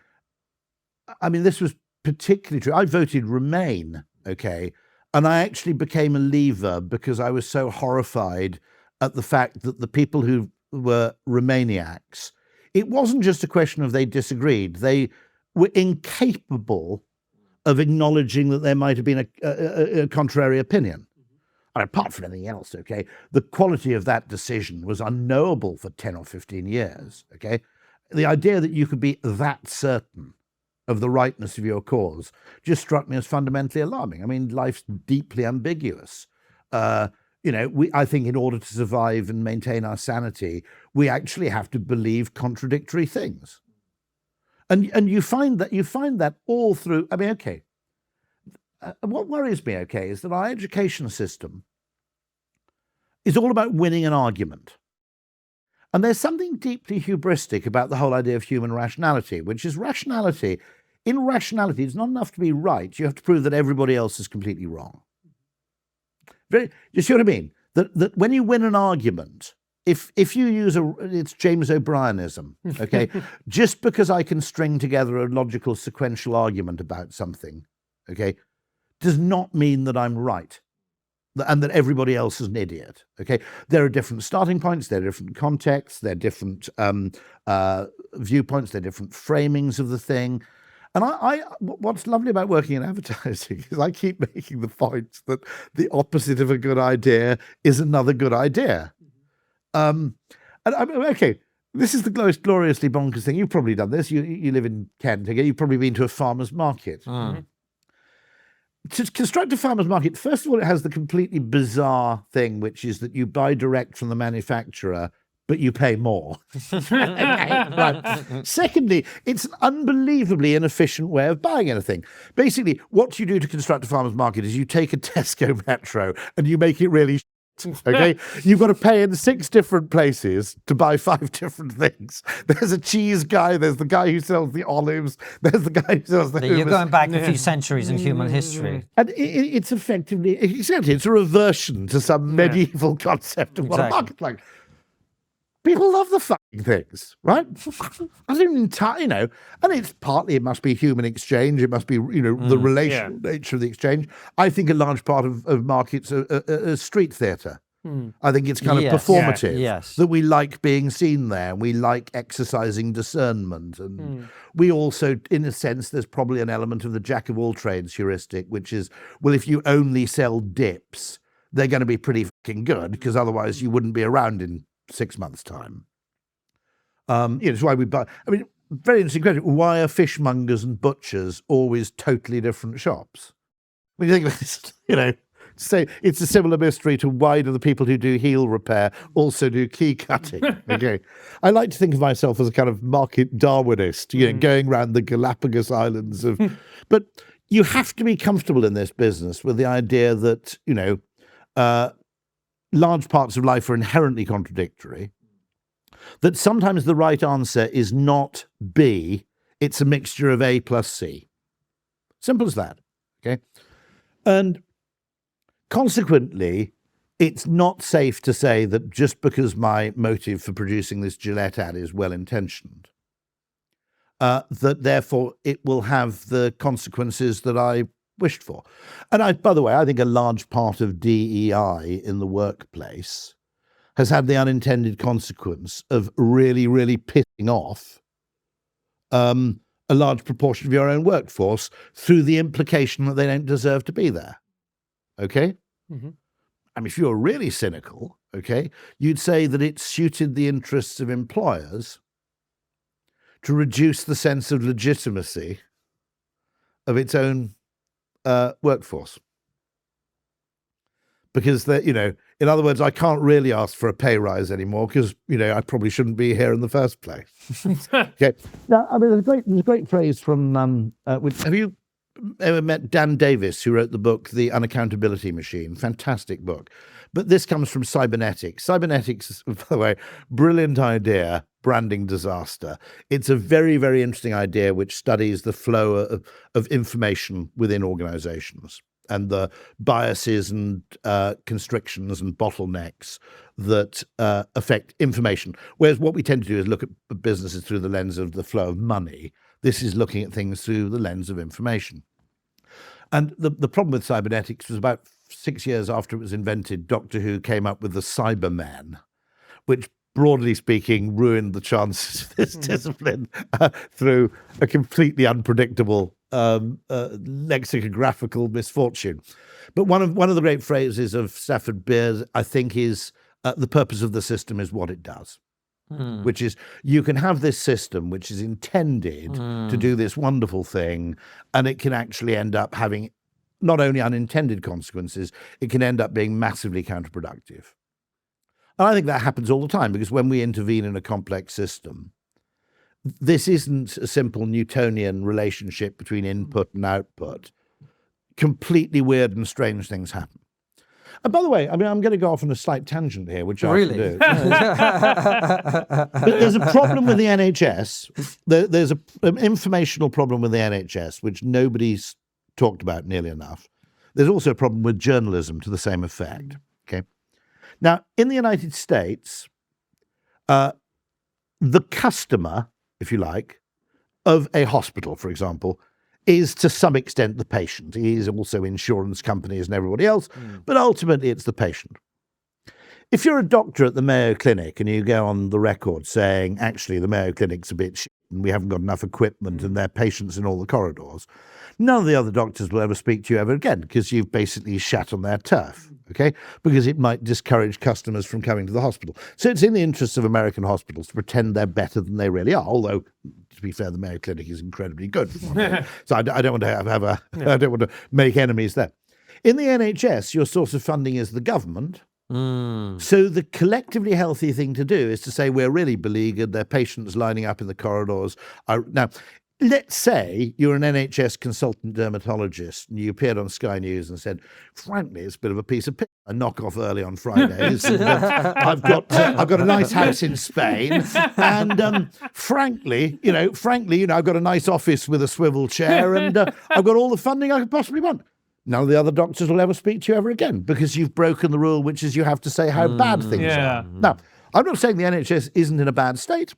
I mean, this was particularly true. I voted Remain, okay, and I actually became a Leaver because I was so horrified at the fact that the people who were Remainiacs, it wasn't just a question of they disagreed. They were incapable of acknowledging that there might have been a contrary opinion. And apart from anything else, okay, the quality of that decision was unknowable for 10 or 15 years, okay? The idea that you could be that certain of the rightness of your cause just struck me as fundamentally alarming. I mean, life's deeply ambiguous. I think in order to survive and maintain our sanity, we actually have to believe contradictory things. And you find that all through, I mean, okay, what worries me, okay, is that our education system is all about winning an argument. And there's something deeply hubristic about the whole idea of human rationality, which is rationality. In rationality, it's not enough to be right. You have to prove that everybody else is completely wrong. You see what I mean? That when you win an argument, if you use it's James O'Brienism, okay? Just because I can string together a logical sequential argument about something, okay, does not mean that I'm right and that everybody else is an idiot, okay? There are different starting points, there are different contexts, there are different viewpoints, there are different framings of the thing. And what's lovely about working in advertising is I keep making the point that the opposite of a good idea is another good idea. And I mean, okay, this is the most gloriously bonkers thing. You've probably done this. You live in Kent, okay? You've probably been to a farmer's market. To construct a farmer's market, first of all, it has the completely bizarre thing, which is that you buy direct from the manufacturer, but you pay more. Right. Secondly, it's an unbelievably inefficient way of buying anything. Basically, what you do to construct a farmer's market is you take a Tesco Metro and you make it really okay? You've got to pay in 6 different places to buy 5 different things. There's a cheese guy, there's the guy who sells the olives, there's the guy who sells the You're going back a few centuries in human history. And it's effectively, exactly, it's a reversion to some medieval concept of what a market's like. People love the fucking things, right? I don't entirely, and it's partly, it must be human exchange, it must be, the relational nature of the exchange. I think a large part of markets are street theatre. I think it's kind of performative, that we like being seen there, and we like exercising discernment. And we also, in a sense, there's probably an element of the jack of all trades heuristic, which is, well, if you only sell dips, they're going to be pretty fucking good, because otherwise you wouldn't be around in 6 months' time. It's why we buy. I mean, very interesting question. Why are fishmongers and butchers always totally different shops? When you think of this, say it's a similar mystery to why do the people who do heel repair also do key cutting? Okay, I like to think of myself as a kind of market Darwinist, going around the Galapagos Islands of. But you have to be comfortable in this business with the idea that large parts of life are inherently contradictory, that sometimes the right answer is not B, it's a mixture of A plus C. Simple as that, okay? And consequently, it's not safe to say that just because my motive for producing this Gillette ad is well-intentioned, that therefore it will have the consequences that I wished for. And by the way, I think a large part of DEI in the workplace has had the unintended consequence of really, really pissing off a large proportion of your own workforce through the implication that they don't deserve to be there. Okay? I mean, if you're really cynical, okay, you'd say that it suited the interests of employers to reduce the sense of legitimacy of its own workforce, because In other words, I can't really ask for a pay rise anymore because, I probably shouldn't be here in the first place. Okay. Now, I mean, there's a great phrase from, have you ever met Dan Davis, who wrote the book, The Unaccountability Machine? Fantastic book. But this comes from cybernetics. Cybernetics is, by the way, brilliant idea, branding disaster. It's a very, very interesting idea which studies the flow of information within organizations and the biases and constrictions and bottlenecks that affect information. Whereas what we tend to do is look at businesses through the lens of the flow of money. This is looking at things through the lens of information. And the problem with cybernetics was about 6 years after it was invented, Doctor Who came up with the Cyberman, which, broadly speaking, ruined the chances of this discipline through a completely unpredictable lexicographical misfortune. But one of the great phrases of Stafford Beer, I think, is the purpose of the system is what it does. Which is, you can have this system which is intended to do this wonderful thing, and it can actually end up having not only unintended consequences, it can end up being massively counterproductive. And I think that happens all the time, because when we intervene in a complex system, this isn't a simple Newtonian relationship between input and output. Completely weird and strange things happen. And by the way, I mean, I'm going to go off on a slight tangent here, which I Really? do. But there's a problem with the NHS. There's an informational problem with the NHS, which nobody's talked about nearly enough. There's also a problem with journalism to the same effect. Okay. Now, in the United States, the customer, if you like, of a hospital, for example, is to some extent the patient. He is also insurance companies and everybody else, but ultimately it's the patient. If you're a doctor at the Mayo Clinic and you go on the record saying, actually, the Mayo Clinic's a bit shit and we haven't got enough equipment and there are patients in all the corridors, none of the other doctors will ever speak to you ever again, because you've basically shat on their turf, okay? Because it might discourage customers from coming to the hospital. So it's in the interests of American hospitals to pretend they're better than they really are, although, to be fair, the Mayo Clinic is incredibly good. So I don't want to I don't want to make enemies there. In the NHS, your source of funding is the government. So the collectively healthy thing to do is to say, we're really beleaguered, there are patients lining up in the corridors. Now, let's say you're an NHS consultant dermatologist and you appeared on Sky News and said, frankly, it's a bit of a piece of piss. I knock off early on Fridays. And, I've got a nice house in Spain, and frankly, I've got a nice office with a swivel chair, and I've got all the funding I could possibly want. None of the other doctors will ever speak to you ever again, because you've broken the rule, which is you have to say how bad things are. Now, I'm not saying the NHS isn't in a bad state,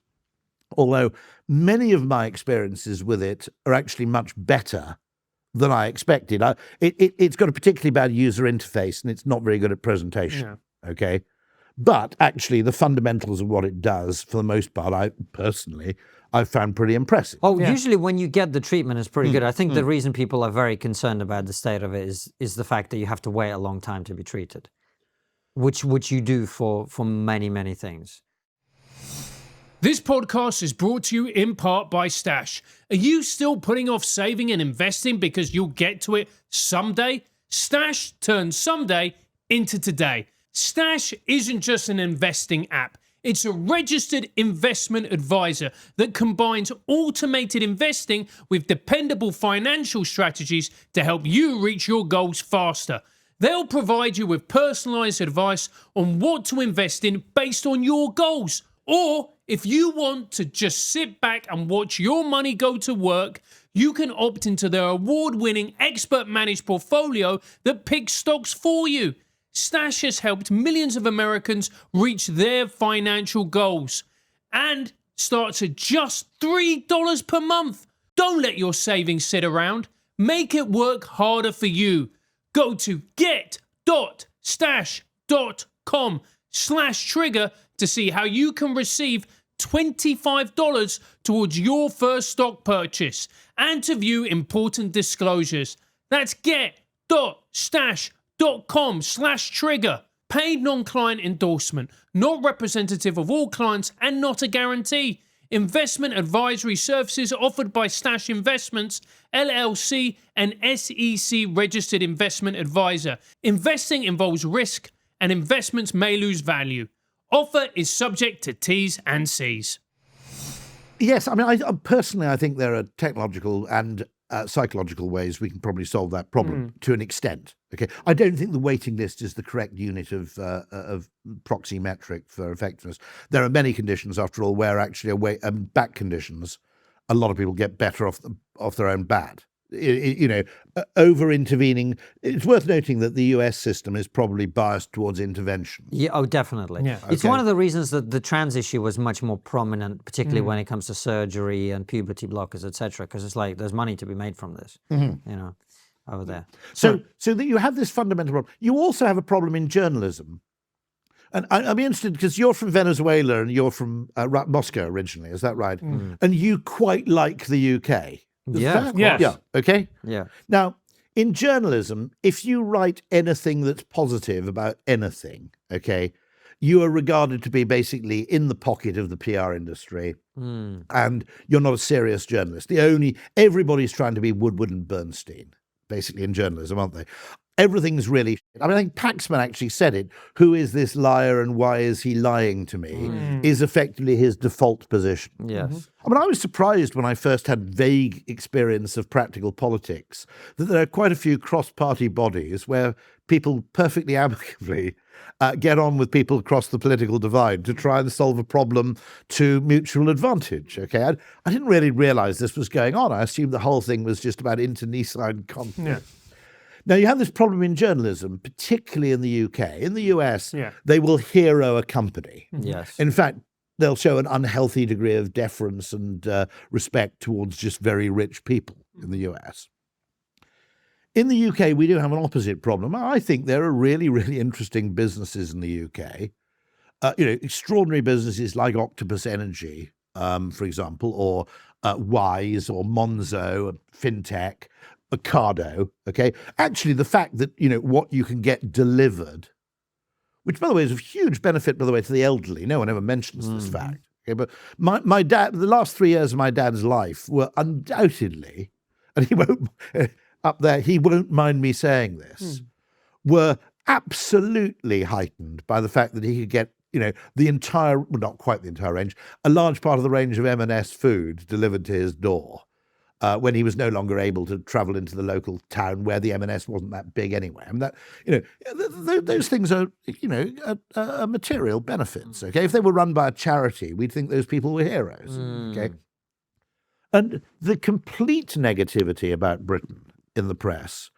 although many of my experiences with it are actually much better than I expected. It's got a particularly bad user interface and it's not very good at presentation, okay? But actually the fundamentals of what it does, for the most part, I've found pretty impressive. Oh, usually when you get the treatment, it's pretty good. I think the reason people are very concerned about the state of it is the fact that you have to wait a long time to be treated, which you do for many, many things. This podcast is brought to you in part by Stash. Are you still putting off saving and investing because you'll get to it someday? Stash turns someday into today. Stash isn't just an investing app. It's a registered investment advisor that combines automated investing with dependable financial strategies to help you reach your goals faster. They'll provide you with personalized advice on what to invest in based on your goals. Or if you want to just sit back and watch your money go to work, you can opt into their award-winning expert-managed portfolio that picks stocks for you. Stash has helped millions of Americans reach their financial goals and starts at just $3 per month. Don't let your savings sit around. Make it work harder for you. Go to get.stash.com/trigger to see how you can receive $25 towards your first stock purchase and to view important disclosures. That's get.stash.com/trigger. Paid non-client endorsement, not representative of all clients and not a guarantee. Investment advisory services offered by Stash Investments, LLC, an SEC registered investment advisor. Investing involves risk and investments may lose value. Offer is subject to T's and C's. Yes, I mean, personally, I think there are technological and psychological ways we can probably solve that problem to an extent. Okay, I don't think the waiting list is the correct unit of proxy metric for effectiveness. There are many conditions, after all, where actually back conditions, a lot of people get better off their own bat. Over intervening. It's worth noting that the US system is probably biased towards intervention. Yeah, oh, definitely. Yeah. It's Okay. one of the reasons that the trans issue was much more prominent, particularly when it comes to surgery and puberty blockers, etc. Because it's like there's money to be made from this, over there. So that you have this fundamental problem. You also have a problem in journalism. And I'm interested because you're from Venezuela and you're from Moscow originally, is that right? And you quite like the UK. Is Yeah, that- of Yes. Yeah. Okay. Yeah. Now, in journalism, if you write anything that's positive about anything, okay, you are regarded to be basically in the pocket of the PR industry, and you're not a serious journalist. Everybody's trying to be Woodward and Bernstein, basically, in journalism, aren't they? Everything's really. I mean, I think Paxman actually said it. Who is this liar and why is he lying to me? Is effectively his default position. Yes. I mean, I was surprised when I first had vague experience of practical politics that there are quite a few cross-party bodies where people perfectly amicably get on with people across the political divide to try and solve a problem to mutual advantage. Okay, I didn't really realize this was going on. I assumed the whole thing was just about internecine conflict. Yeah. Now, you have this problem in journalism, particularly in the UK. In the US, Yeah. they will hero a company. Yes. In fact, they'll show an unhealthy degree of deference and respect towards just very rich people in the US. In the UK, we do have an opposite problem. I think there are really, really interesting businesses in the UK. Extraordinary businesses like Octopus Energy, for example, or Wise or Monzo, FinTech, Ocado. Okay, actually, the fact that what you can get delivered, which by the way is of huge benefit, by the way, to the elderly. No one ever mentions this fact. Okay, but my dad, the last 3 years of my dad's life were undoubtedly, and he won't up there, he won't mind me saying this, were absolutely heightened by the fact that he could get the entire, well, not quite the entire range, a large part of the range of M&S food delivered to his door. When he was no longer able to travel into the local town where the M&S wasn't that big anyway. I mean, those things are, are material benefits. Okay, if they were run by a charity, we'd think those people were heroes. Okay, and the complete negativity about Britain in the press,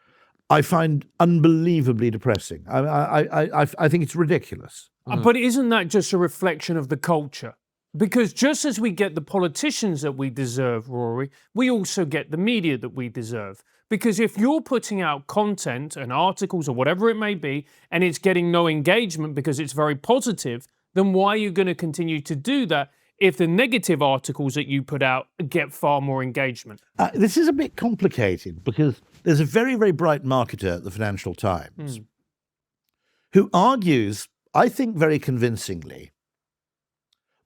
I find unbelievably depressing. I think it's ridiculous. But isn't that just a reflection of the culture? Because just as we get the politicians that we deserve, Rory, we also get the media that we deserve. Because if you're putting out content and articles or whatever it may be, and it's getting no engagement because it's very positive, then why are you going to continue to do that if the negative articles that you put out get far more engagement? This is a bit complicated because there's a very, very bright marketer at the Financial Times who argues, I think very convincingly,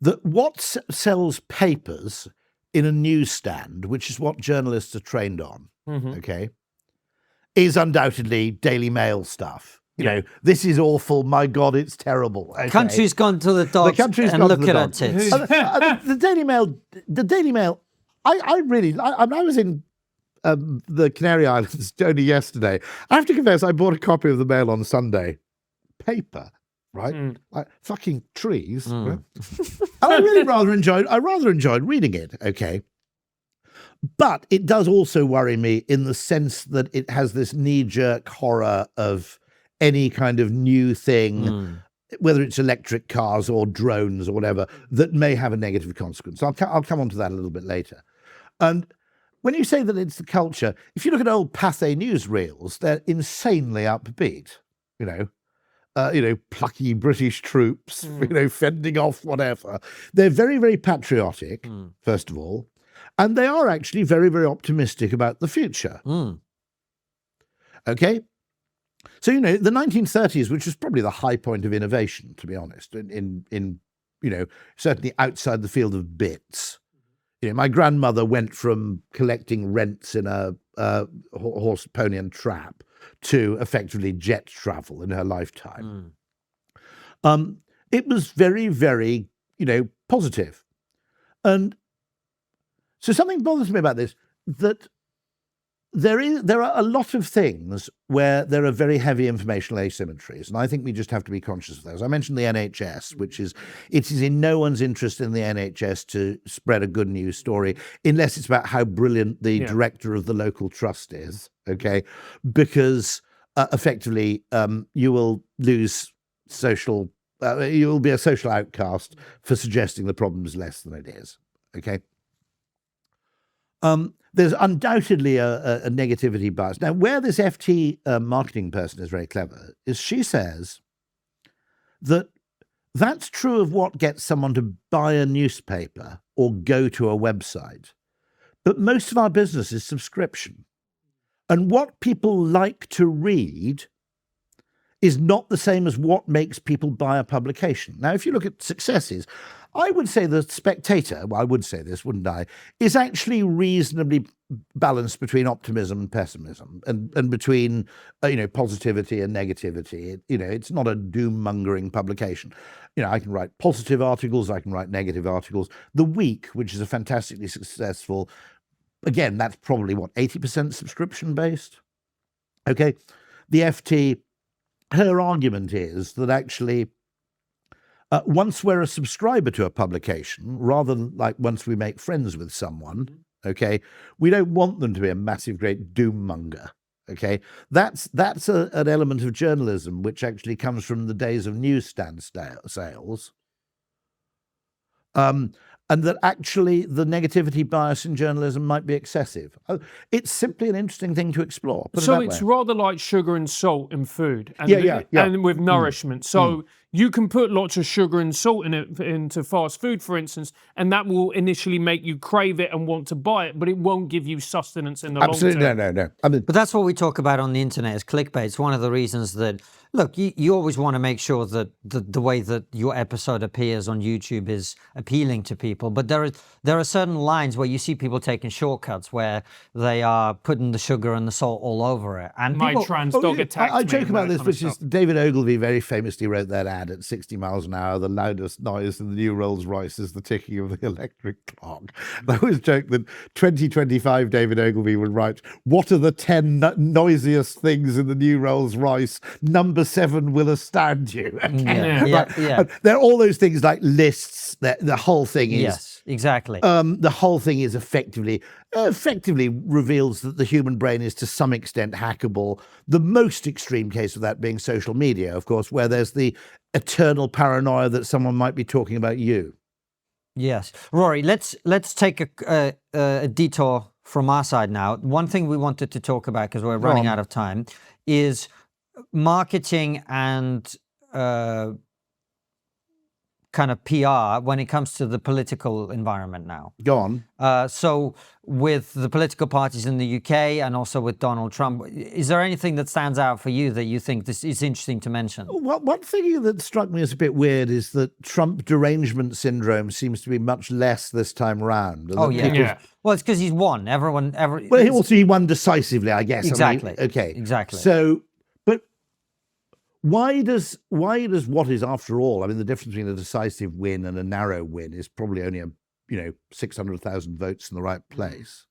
that what sells papers in a newsstand, which is what journalists are trained on, okay, is undoubtedly Daily Mail stuff. This is awful. My God, it's terrible. Okay. Country's gone to the dogs country's and gone to look the at our dogs. tits. The Daily Mail. I was in the Canary Islands only yesterday. I have to confess, I bought a copy of the Mail on Sunday. Paper. Right, like fucking trees. Right? And I rather enjoyed reading it. Okay, but it does also worry me in the sense that it has this knee-jerk horror of any kind of new thing, whether it's electric cars or drones or whatever, that may have a negative consequence. I'll come on to that a little bit later. And when you say that it's the culture, if you look at old Pathé newsreels, they're insanely upbeat. Plucky British troops, fending off whatever. They're very, very patriotic, first of all, and they are actually very, very optimistic about the future. Okay? So, the 1930s, which was probably the high point of innovation, to be honest, in certainly outside the field of bits. My grandmother went from collecting rents in a horse, pony and trap to effectively jet travel in her lifetime. It was very, very, positive. And so something bothers me about this, that there are a lot of things where there are very heavy informational asymmetries, and I think we just have to be conscious of those. I mentioned the NHS, it is in no one's interest in the NHS to spread a good news story unless it's about how brilliant the director of the local trust is, okay? Because effectively you will lose you will be a social outcast for suggesting the problem is less than it is, okay? There's undoubtedly a negativity bias. Now, where this FT marketing person is very clever is she says that that's true of what gets someone to buy a newspaper or go to a website, but most of our business is subscription. And what people like to read is not the same as what makes people buy a publication. Now, if you look at successes, I would say the Spectator, well, I would say this, wouldn't I, is actually reasonably balanced between optimism and pessimism, and between, positivity and negativity. It's not a doom-mongering publication. I can write positive articles, I can write negative articles. The Week, which is a fantastically successful, again, that's probably, 80% subscription-based? Okay. The FT, her argument is that actually, once we're a subscriber to a publication, rather than like once we make friends with someone, okay, we don't want them to be a massive, great doom monger. Okay, that's an element of journalism which actually comes from the days of newsstand sales. And that actually the negativity bias in journalism might be excessive. It's simply an interesting thing to explore. So it's rather like sugar and salt in food, and, yeah. and with nourishment. So you can put lots of sugar and salt in it into fast food, for instance, and that will initially make you crave it and want to buy it, but it won't give you sustenance in the long term. No. But that's what we talk about on the internet as clickbait. It's one of the reasons that, look, you always want to make sure that the way that your episode appears on YouTube is appealing to people. But there are certain lines where you see people taking shortcuts where they are putting the sugar and the salt all over it. And My trans dog attacked me. I joke about this, which is stuff. David Ogilvy very famously wrote that ad at 60 miles an hour. The loudest noise in the new Rolls Royce is the ticking of the electric clock. I always joke that 2025 David Ogilvy would write, "What are the 10 noisiest things in the new Rolls Royce? Number 7 will astound you." Okay? Yeah. There are all those things like lists. The whole thing is. Yes, exactly. The whole thing is effectively reveals that the human brain is to some extent hackable. The most extreme case of that being social media, of course, where there's the eternal paranoia that someone might be talking about you. Yes. Rory, let's take a detour from our side now. One thing we wanted to talk about, because we're running out of time, is marketing and kind of PR when it comes to the political environment now. Go on. So with the political parties in the UK and also with Donald Trump, is there anything that stands out for you that you think this is interesting to mention? One thing that struck me as a bit weird is that Trump derangement syndrome seems to be much less this time around. Oh, yeah. Well, it's because he's won. Well, he won decisively, I guess. Exactly. Okay. Exactly. So, but why does what is, after all, I mean, the difference between a decisive win and a narrow win is probably only 600,000 votes in the right place.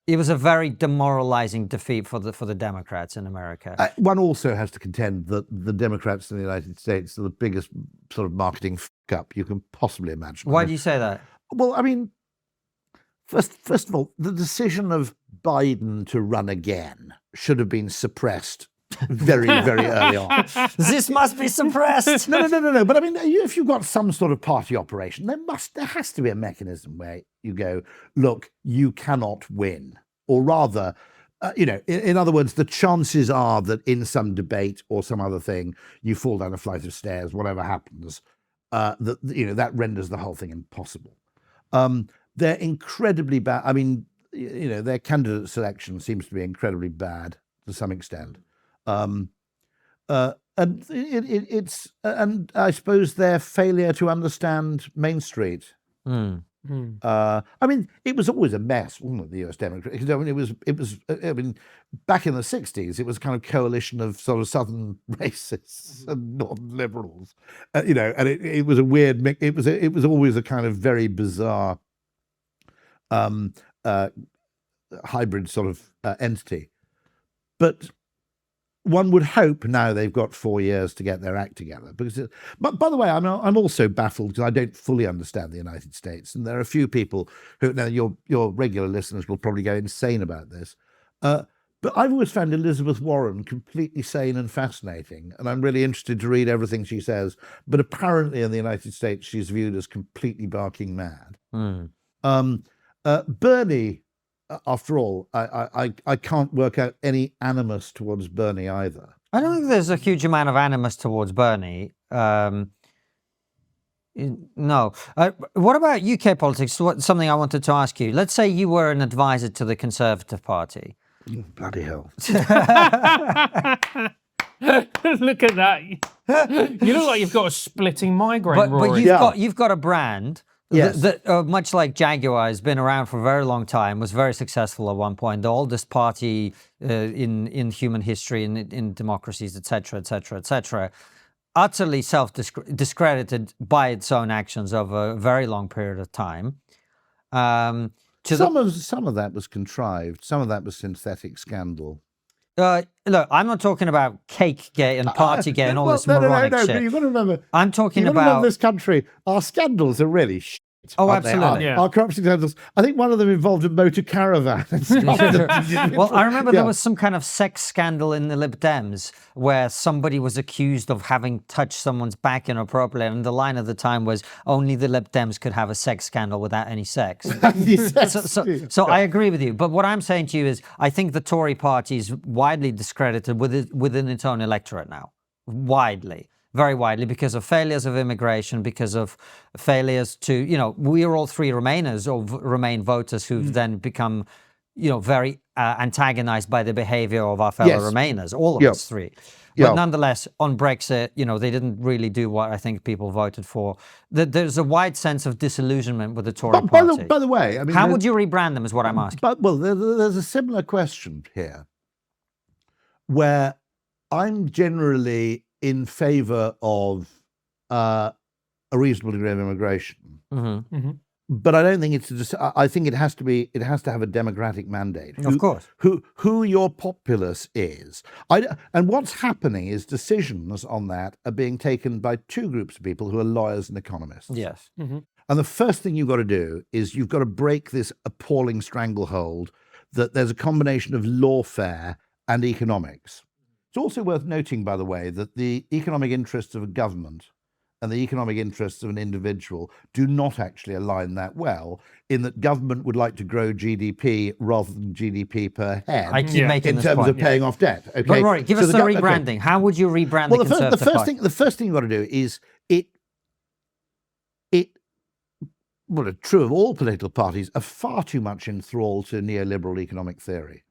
It was a very demoralizing defeat for the Democrats in America. One also has to contend that the Democrats in the United States are the biggest sort of marketing f*** you can possibly imagine. Why do you say that? Well, I mean, first of all, the decision of Biden to run again should have been suppressed very, very early on. This must be suppressed. No. But I mean, if you've got some sort of party operation, there has to be a mechanism where you go, look, you cannot win. Or rather, in other words, the chances are that in some debate or some other thing, you fall down a flight of stairs, whatever happens, that renders the whole thing impossible. They're incredibly bad. I mean, their candidate selection seems to be incredibly bad to some extent. And I suppose their failure to understand Main Street. I mean, it was always a mess, wasn't it, the US Democrats? Because I mean, I mean, back in the 60s, it was a kind of coalition of sort of Southern racists and Northern liberals, you know, and it was a weird mix. It was always a kind of very bizarre hybrid sort of entity. But one would hope now they've got 4 years to get their act together. But by the way, I'm also baffled because I don't fully understand the United States, and there are a few people who now your regular listeners will probably go insane about this. But I've always found Elizabeth Warren completely sane and fascinating, and I'm really interested to read everything she says. But apparently, in the United States, she's viewed as completely barking mad. Bernie. After all, I can't work out any animus towards Bernie either. I don't think there's a huge amount of animus towards Bernie. No. What about UK politics? Something I wanted to ask you. Let's say you were an advisor to the Conservative Party. Bloody hell. Look at that. You look like you've got a splitting migraine, Rory. But you've got a brand. Yes. That much like Jaguar has been around for a very long time, was very successful at one point, the oldest party in human history, in democracies, etc., etc., etc., utterly self-discredited by its own actions over a very long period of time. Some of that was contrived. Some of that was synthetic scandal. Look, I'm not talking about Cakegate and Partygate and all this moronic shit. No, you've got to remember. I'm talking about this country. Our scandals are really shit. Oh, absolutely. Our corruption scandals. I think one of them involved a motor caravan. Well, I remember there was some kind of sex scandal in the Lib Dems where somebody was accused of having touched someone's back inappropriately, and the line at the time was only the Lib Dems could have a sex scandal without any sex. So I agree with you. But what I'm saying to you is I think the Tory party is widely discredited within its own electorate now. Widely. Very widely, because of failures of immigration, because of failures to, you know, we are all three Remainers or Remain voters who've then become, you know, very antagonized by the behavior of our fellow Remainers, all of us three. But nonetheless, on Brexit, you know, they didn't really do what I think people voted for. There's a wide sense of disillusionment with the Tory party. By the way, I mean, how would you rebrand them is what I'm asking. Well, there's a similar question here where I'm generally in favor of a reasonable degree of immigration, but I don't think it's. I think it has to have a democratic mandate. Of course, who your populace is. And what's happening is decisions on that are being taken by two groups of people who are lawyers and economists. Yes. And the first thing you've got to do is you've got to break this appalling stranglehold that there's a combination of lawfare and economics. It's also worth noting, by the way, that the economic interests of a government and the economic interests of an individual do not actually align that well, in that government would like to grow GDP rather than GDP per head. I keep making in terms of paying off debt. Okay? But Rory, give us the rebranding. Okay. How would you rebrand the Conservative Party? The first thing you've got to do is well, true of all political parties, are far too much enthralled to neoliberal economic theory,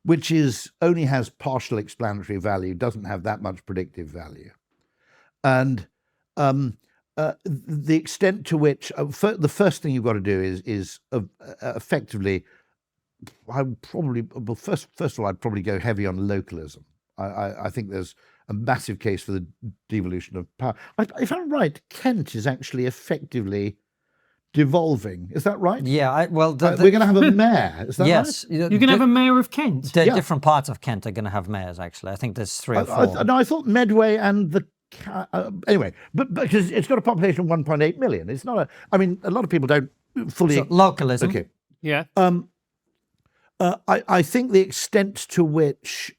which only has partial explanatory value, doesn't have that much predictive value. And the extent to which, the first thing you've got to do is effectively, first of all, I'd probably go heavy on localism. I think there's a massive case for the devolution of power. If I'm right, Kent is actually effectively devolving. Is that right? Yeah, we're going to have a mayor. Is that yes, right? You're going to have a mayor of Kent. Different parts of Kent are going to have mayors. Actually, I think there's 3 or 4. No, I thought Medway and the anyway, but because it's got a population of 1.8 million. It's not a. I mean, a lot of people don't fully. So, localism. Okay. Yeah. I think the extent to which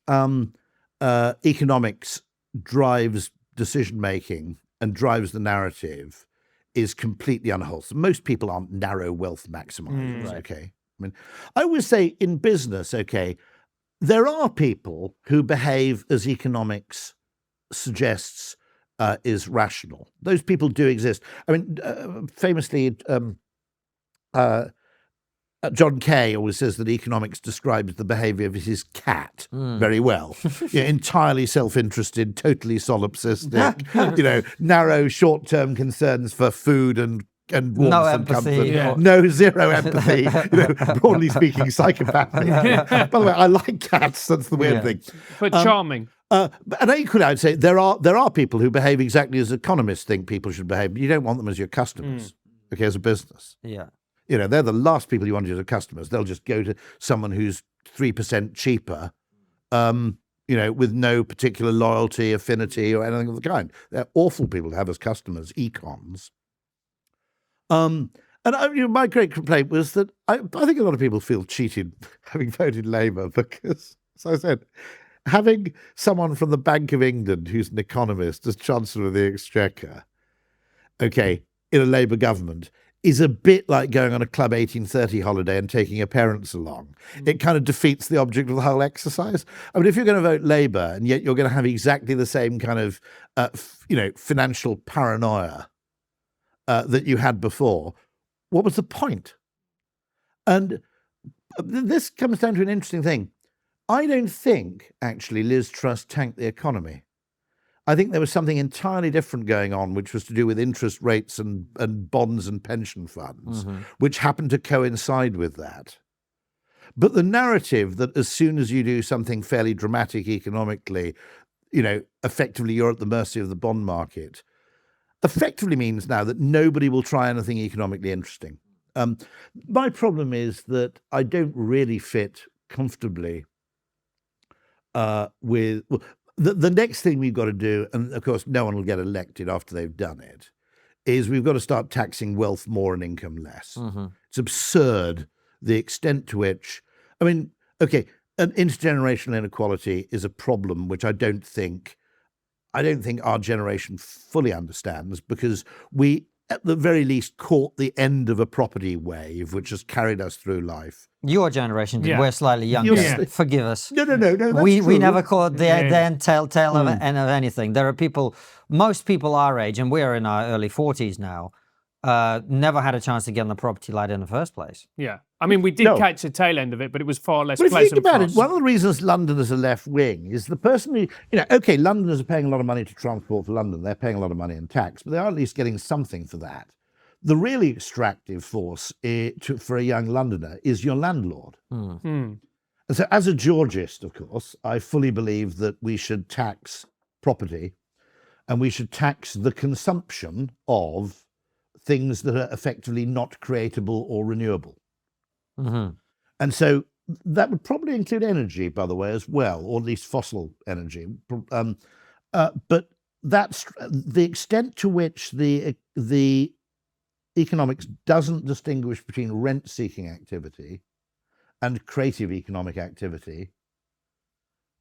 economics drives decision making and drives the narrative is completely unwholesome. Most people aren't narrow wealth maximizers, okay? I mean, I always say in business, okay, there are people who behave as economics suggests is rational. Those people do exist. I mean, famously, John Kay always says that economics describes the behavior of his cat very well. Entirely self-interested, totally solipsistic, narrow short-term concerns for food and and warmth No and empathy. comfort. Yeah. No, zero empathy. Broadly speaking, psychopathic. By the way, I like cats. That's the weird thing. But charming. And equally, I'd say there are people who behave exactly as economists think people should behave. You don't want them as your customers, okay, as a business. Yeah. They're the last people you want as customers. They'll just go to someone who's 3% cheaper, with no particular loyalty, affinity, or anything of the kind. They're awful people to have as customers, econs. And my great complaint was that I think a lot of people feel cheated having voted Labour because, as I said, having someone from the Bank of England who's an economist as Chancellor of the Exchequer, okay, in a Labour government, is a bit like going on a Club 1830 holiday and taking your parents along. It kind of defeats the object of the whole exercise. I mean, if you're going to vote Labour and yet you're going to have exactly the same kind of, financial paranoia that you had before, what was the point? And this comes down to an interesting thing. I don't think, actually, Liz Truss tanked the economy. I think there was something entirely different going on, which was to do with interest rates and bonds and pension funds, which happened to coincide with that. But the narrative that as soon as you do something fairly dramatic economically, effectively you're at the mercy of the bond market, effectively means now that nobody will try anything economically interesting. My problem is that I don't really fit comfortably with... Well, the next thing we've got to do, and of course no one will get elected after they've done it, is we've got to start taxing wealth more and income less. It's absurd the extent to which, an intergenerational inequality is a problem which I don't think our generation fully understands, because we, at the very least, caught the end of a property wave which has carried us through life. Your generation did. Yeah. We're slightly younger. Yeah. Forgive us. No. That's We true. never caught the end tell of anything. There are people, most people our age, and we're in our early 40s now, never had a chance to get on the property ladder in the first place. Yeah. I mean, we did No. catch the tail end of it, but it was far less But if you pleasant think about for it, us. one of the reasons Londoners are left wing is the person who, Londoners are paying a lot of money to transport for London. They're paying a lot of money in tax, but they are at least getting something for that. The really extractive force for a young Londoner is your landlord. And so as a Georgist, of course, I fully believe that we should tax property and we should tax the consumption of things that are effectively not creatable or renewable. And so that would probably include energy, by the way, as well, or at least fossil energy. But that's the extent to which the economics doesn't distinguish between rent-seeking activity and creative economic activity.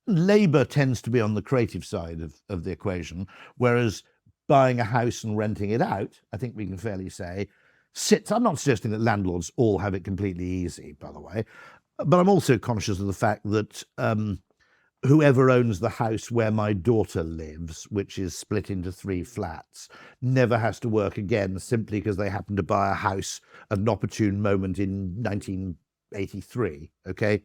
Labour tends to be on the creative side of the equation, whereas buying a house and renting it out, I think we can fairly say, I'm not suggesting that landlords all have it completely easy, by the way, but I'm also conscious of the fact that whoever owns the house where my daughter lives, which is split into 3 flats, never has to work again simply because they happen to buy a house at an opportune moment in 1983, okay?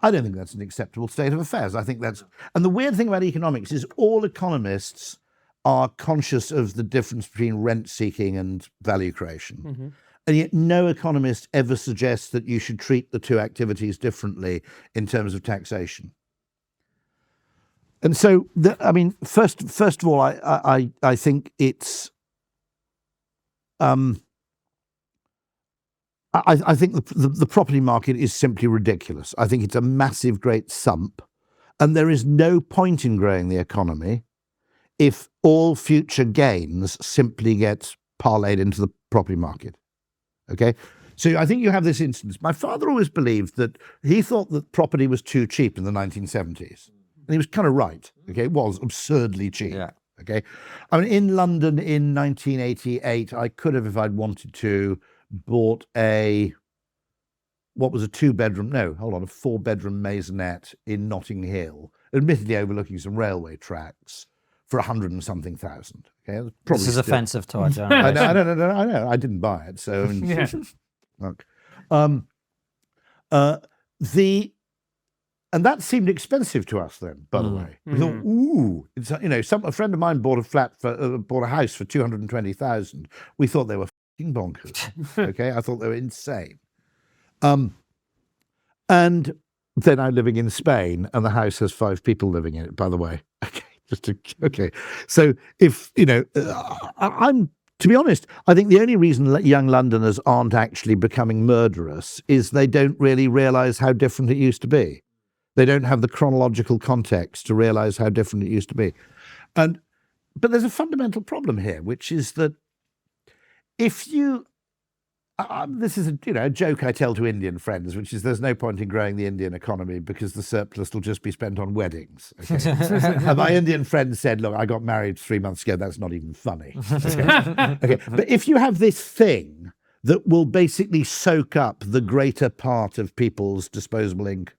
I don't think that's an acceptable state of affairs. I think that's... And the weird thing about economics is all economists are conscious of the difference between rent-seeking and value creation. And yet no economist ever suggests that you should treat the two activities differently in terms of taxation. And so, first of all, I think it's... I think the property market is simply ridiculous. I think it's a massive, great sump. And there is no point in growing the economy if all future gains simply get parlayed into the property market. Okay, so I think you have this instance. My father always believed that he thought that property was too cheap in the 1970s. And he was kind of right. Okay, it was absurdly cheap. Yeah. Okay, in London in 1988, I could have, if I'd wanted to, bought a 4-bedroom maisonette in Notting Hill, admittedly overlooking some railway tracks, for 100 and something thousand. Okay, This is offensive to our generation. I know. I didn't buy it, so Yeah. look. And that seemed expensive to us then, by the way. We thought, ooh, it's, a friend of mine bought a house for 220,000. We thought they were fucking bonkers. Okay, I thought they were insane. And they're now living in Spain, and the house has 5 people living in it. By the way, okay. So if I'm. To be honest, I think the only reason young Londoners aren't actually becoming murderous is they don't really realise how different it used to be. They don't have the chronological context to realise how different it used to be. But there's a fundamental problem here, which is that if you... this is a joke I tell to Indian friends, which is there's no point in growing the Indian economy because the surplus will just be spent on weddings. Okay? And my Indian friend said, look, I got married 3 months ago. That's not even funny. Okay. But if you have this thing that will basically soak up the greater part of people's disposable income.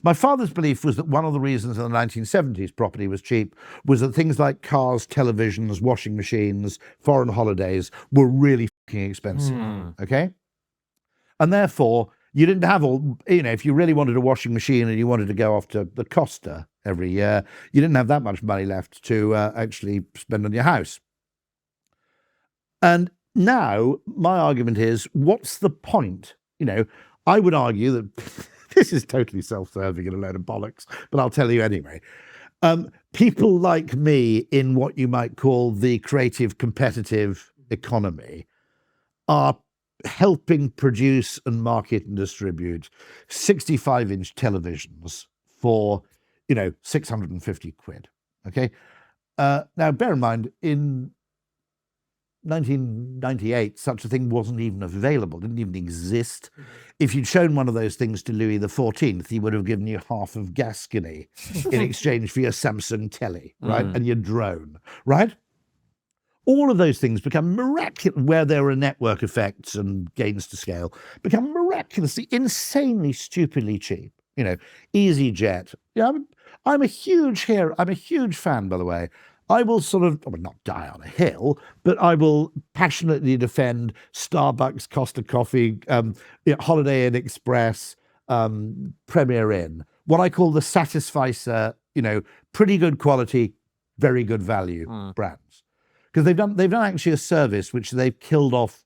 My father's belief was that one of the reasons in the 1970s property was cheap was that things like cars, televisions, washing machines, foreign holidays were really expensive. Okay, and therefore you didn't have all, if you really wanted a washing machine and you wanted to go off to the Costa every year, you didn't have that much money left to actually spend on your house. And now my argument is, what's the point? I would argue that this is totally self-serving and a load of bollocks, but I'll tell you anyway. People like me in what you might call the creative competitive economy are helping produce and market and distribute 65-inch televisions for, 650 quid. Okay. Now, bear in mind, in 1998, such a thing wasn't even available, didn't even exist. If you'd shown one of those things to Louis XIV, he would have given you half of Gascony in exchange for your Samsung telly, right? And your drone, right? All of those things become miraculous, where there are network effects and gains to scale, become miraculously, insanely, stupidly cheap. EasyJet. I'm a huge hero. I'm a huge fan, by the way. I will not die on a hill, but I will passionately defend Starbucks, Costa Coffee, Holiday Inn Express, Premier Inn, what I call the Satisficer, pretty good quality, very good value brands. Because they've done actually a service which they've killed off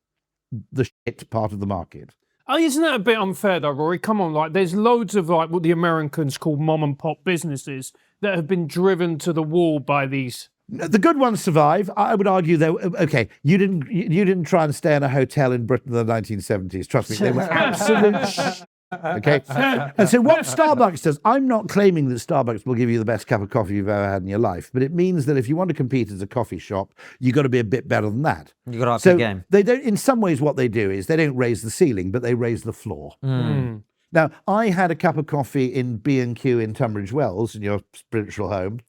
the shit part of the market. Oh, isn't that a bit unfair though, Rory? Come on, there's loads of what the Americans call mom and pop businesses that have been driven to the wall by these. The good ones survive. I would argue though. Okay, you didn't try and stay in a hotel in Britain in the 1970s. Trust me, they were absolute. Okay, and so what Starbucks does, I'm not claiming that Starbucks will give you the best cup of coffee you've ever had in your life, but it means that if you want to compete as a coffee shop, you've got to be a bit better than that. You've got to up the game. They don't. In some ways, what they do is they don't raise the ceiling, but they raise the floor. Now, I had a cup of coffee in B&Q in Tunbridge Wells, in your spiritual home,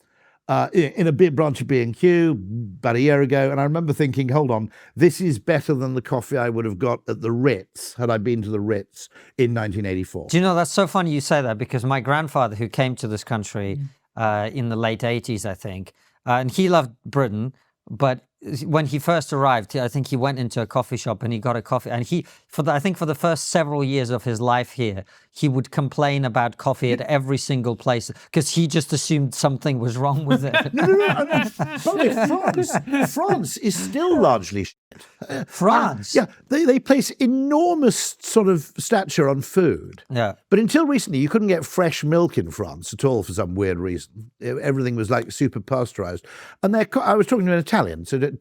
in a big branch of B&Q about a year ago, and I remember thinking, hold on, this is better than the coffee I would have got at the Ritz had I been to the Ritz in 1984. Do you know, that's so funny you say that, because my grandfather, who came to this country in the late 80s, I think, and he loved Britain, but when he first arrived, I think he went into a coffee shop and he got a coffee. And I think for the first several years of his life here, he would complain about coffee at every single place because he just assumed something was wrong with it. No. France is still largely shit. France? Yeah, they place enormous sort of stature on food. Yeah. But until recently, you couldn't get fresh milk in France at all for some weird reason. Everything was like super pasteurized. And I was talking to an Italian, so don't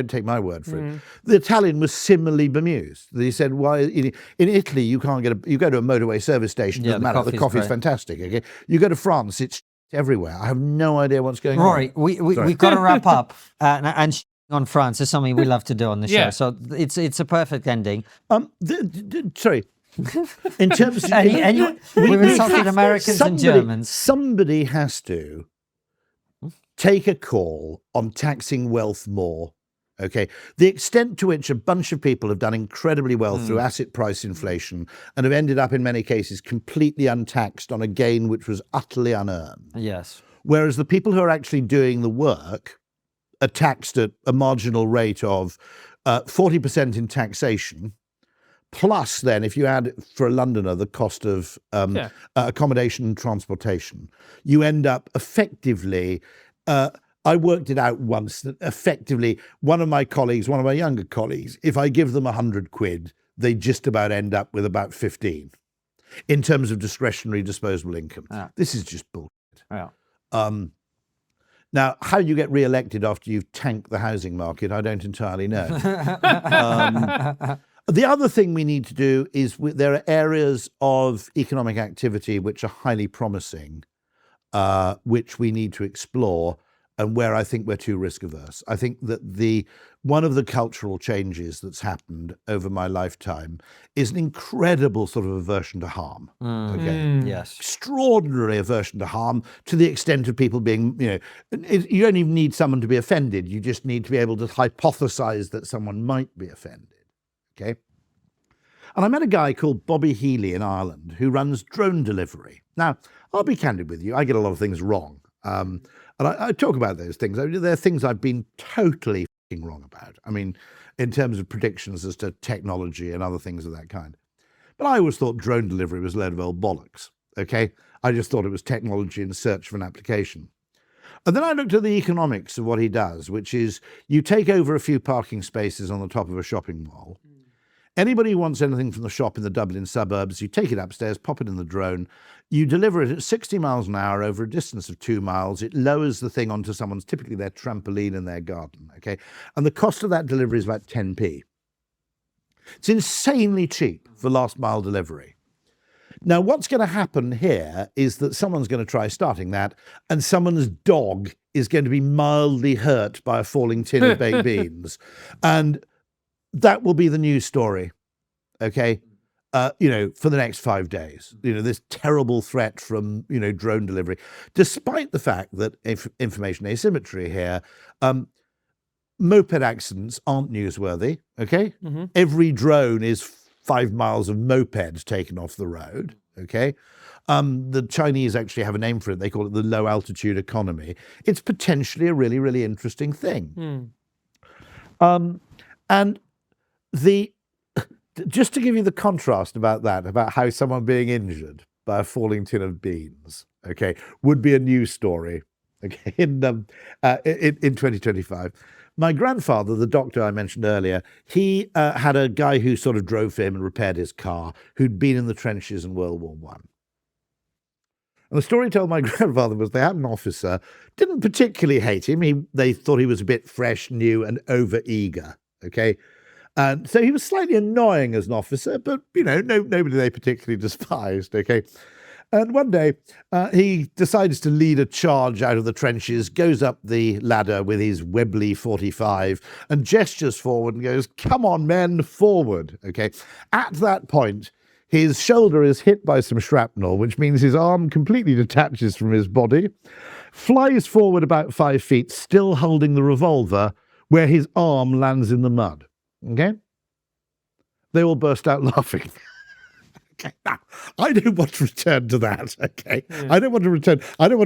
take my word for it. The Italian was similarly bemused. He said, "Why in Italy you can't you go to a motorway service station, doesn't matter. The coffee's fantastic. Okay, you go to France, it's everywhere. I have no idea what's going on." Rory, we've got to wrap up, and on France is something we love to do on the show. So it's a perfect ending. Sorry. In terms of we've insulted Americans and Germans. Somebody has to take a call on taxing wealth more. Okay, the extent to which a bunch of people have done incredibly well through asset price inflation and have ended up in many cases completely untaxed on a gain which was utterly unearned. Yes. Whereas the people who are actually doing the work are taxed at a marginal rate of 40% in taxation, plus then if you add for a Londoner the cost of accommodation and transportation, you end up effectively, I worked it out once that effectively one of my younger colleagues, if I give them 100 quid, they just about end up with about 15 in terms of discretionary disposable income. This is just bullshit. Now, how you get re-elected after you've tanked the housing market, I don't entirely know. The other thing we need to do is there are areas of economic activity which are highly promising, which we need to explore, and where I think we're too risk averse. I think that one of the cultural changes that's happened over my lifetime is an incredible sort of aversion to harm. Yes. Extraordinary aversion to harm, to the extent of people being, you don't even need someone to be offended. You just need to be able to hypothesize that someone might be offended. Okay. And I met a guy called Bobby Healy in Ireland who runs drone delivery. Now, I'll be candid with you. I get a lot of things wrong. And I talk about those things. There are things I've been totally wrong about. I mean, in terms of predictions as to technology and other things of that kind. But I always thought drone delivery was a load of old bollocks. Okay. I just thought it was technology in search of an application. And then I looked at the economics of what he does, which is you take over a few parking spaces on the top of a shopping mall. Anybody who wants anything from the shop in the Dublin suburbs, you take it upstairs, pop it in the drone, you deliver it at 60 miles an hour over a distance of 2 miles. It lowers the thing onto someone's, typically their trampoline in their garden, okay? And the cost of that delivery is about 10p. It's insanely cheap for last mile delivery. Now, what's going to happen here is that someone's going to try starting that, and someone's dog is going to be mildly hurt by a falling tin of baked beans. And that will be the news story, okay? For the next 5 days, this terrible threat from, drone delivery, despite the fact that information asymmetry here, moped accidents aren't newsworthy, okay? Every drone is 5 miles of moped taken off the road, okay? The Chinese actually have a name for it. They call it the low altitude economy. It's potentially a really, really interesting thing. And just to give you the contrast about that, about how someone being injured by a falling tin of beans, okay, would be a news story, okay, in 2025. My grandfather, the doctor I mentioned earlier, he had a guy who sort of drove for him and repaired his car, who'd been in the trenches in World War I. And the story told my grandfather was they had an officer, didn't particularly hate him. They thought he was a bit fresh, new, and over-eager, okay? And so he was slightly annoying as an officer, but, nobody they particularly despised, okay? And one day he decides to lead a charge out of the trenches, goes up the ladder with his Webley 45 and gestures forward and goes, "Come on, men, forward," okay? At that point, his shoulder is hit by some shrapnel, which means his arm completely detaches from his body, flies forward about 5 feet, still holding the revolver, where his arm lands in the mud. Okay? They all burst out laughing. Okay, now, I don't want to return to that, okay? I don't want to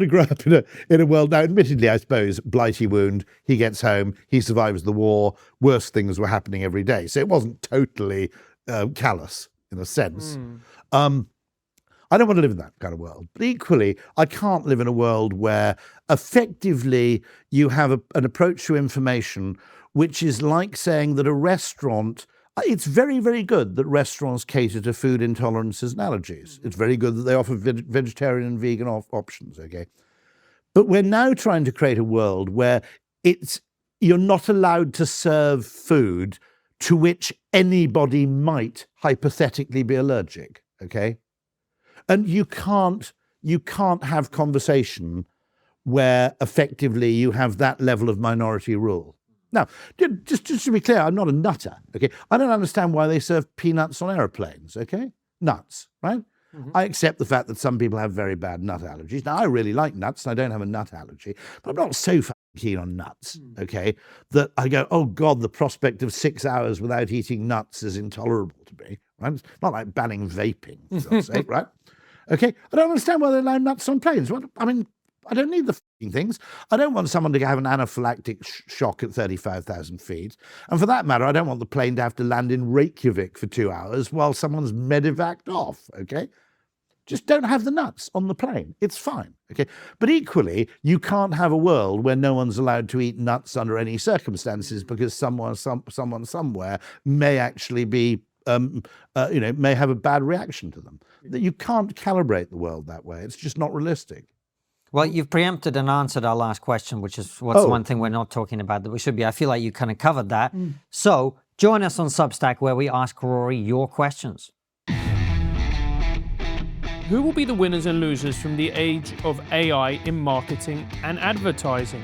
grow up in a world. Now, admittedly, I suppose, blighty wound, he gets home, he survives the war, worse things were happening every day. So it wasn't totally callous, in a sense. I don't want to live in that kind of world. But equally, I can't live in a world where effectively you have an approach to information which is like saying that a restaurant, it's very, very good that restaurants cater to food intolerances and allergies. It's very good that they offer vegetarian and vegan options, okay? But we're now trying to create a world where you're not allowed to serve food to which anybody might hypothetically be allergic, okay? And you can't have conversation where effectively you have that level of minority rule. Now, just to be clear, I'm not a nutter, okay? I don't understand why they serve peanuts on aeroplanes, okay? Nuts, right? I accept the fact that some people have very bad nut allergies. Now, I really like nuts, and I don't have a nut allergy, but I'm not so keen on nuts, okay, that I go, oh, God, the prospect of 6 hours without eating nuts is intolerable to me, right? It's not like banning vaping, for God's sake, right? Okay? I don't understand why they allow nuts on planes. I don't need the f***ing things. I don't want someone to have an anaphylactic shock at 35,000 feet. And for that matter, I don't want the plane to have to land in Reykjavik for 2 hours while someone's medevaced off, okay? Just don't have the nuts on the plane. It's fine, okay? But equally, you can't have a world where no one's allowed to eat nuts under any circumstances because someone somewhere may actually be, may have a bad reaction to them. You can't calibrate the world that way. It's just not realistic. Well, you've preempted and answered our last question, which is what's one thing we're not talking about that we should be. I feel like you kind of covered that. So join us on Substack where we ask Rory your questions. Who will be the winners and losers from the age of AI in marketing and advertising?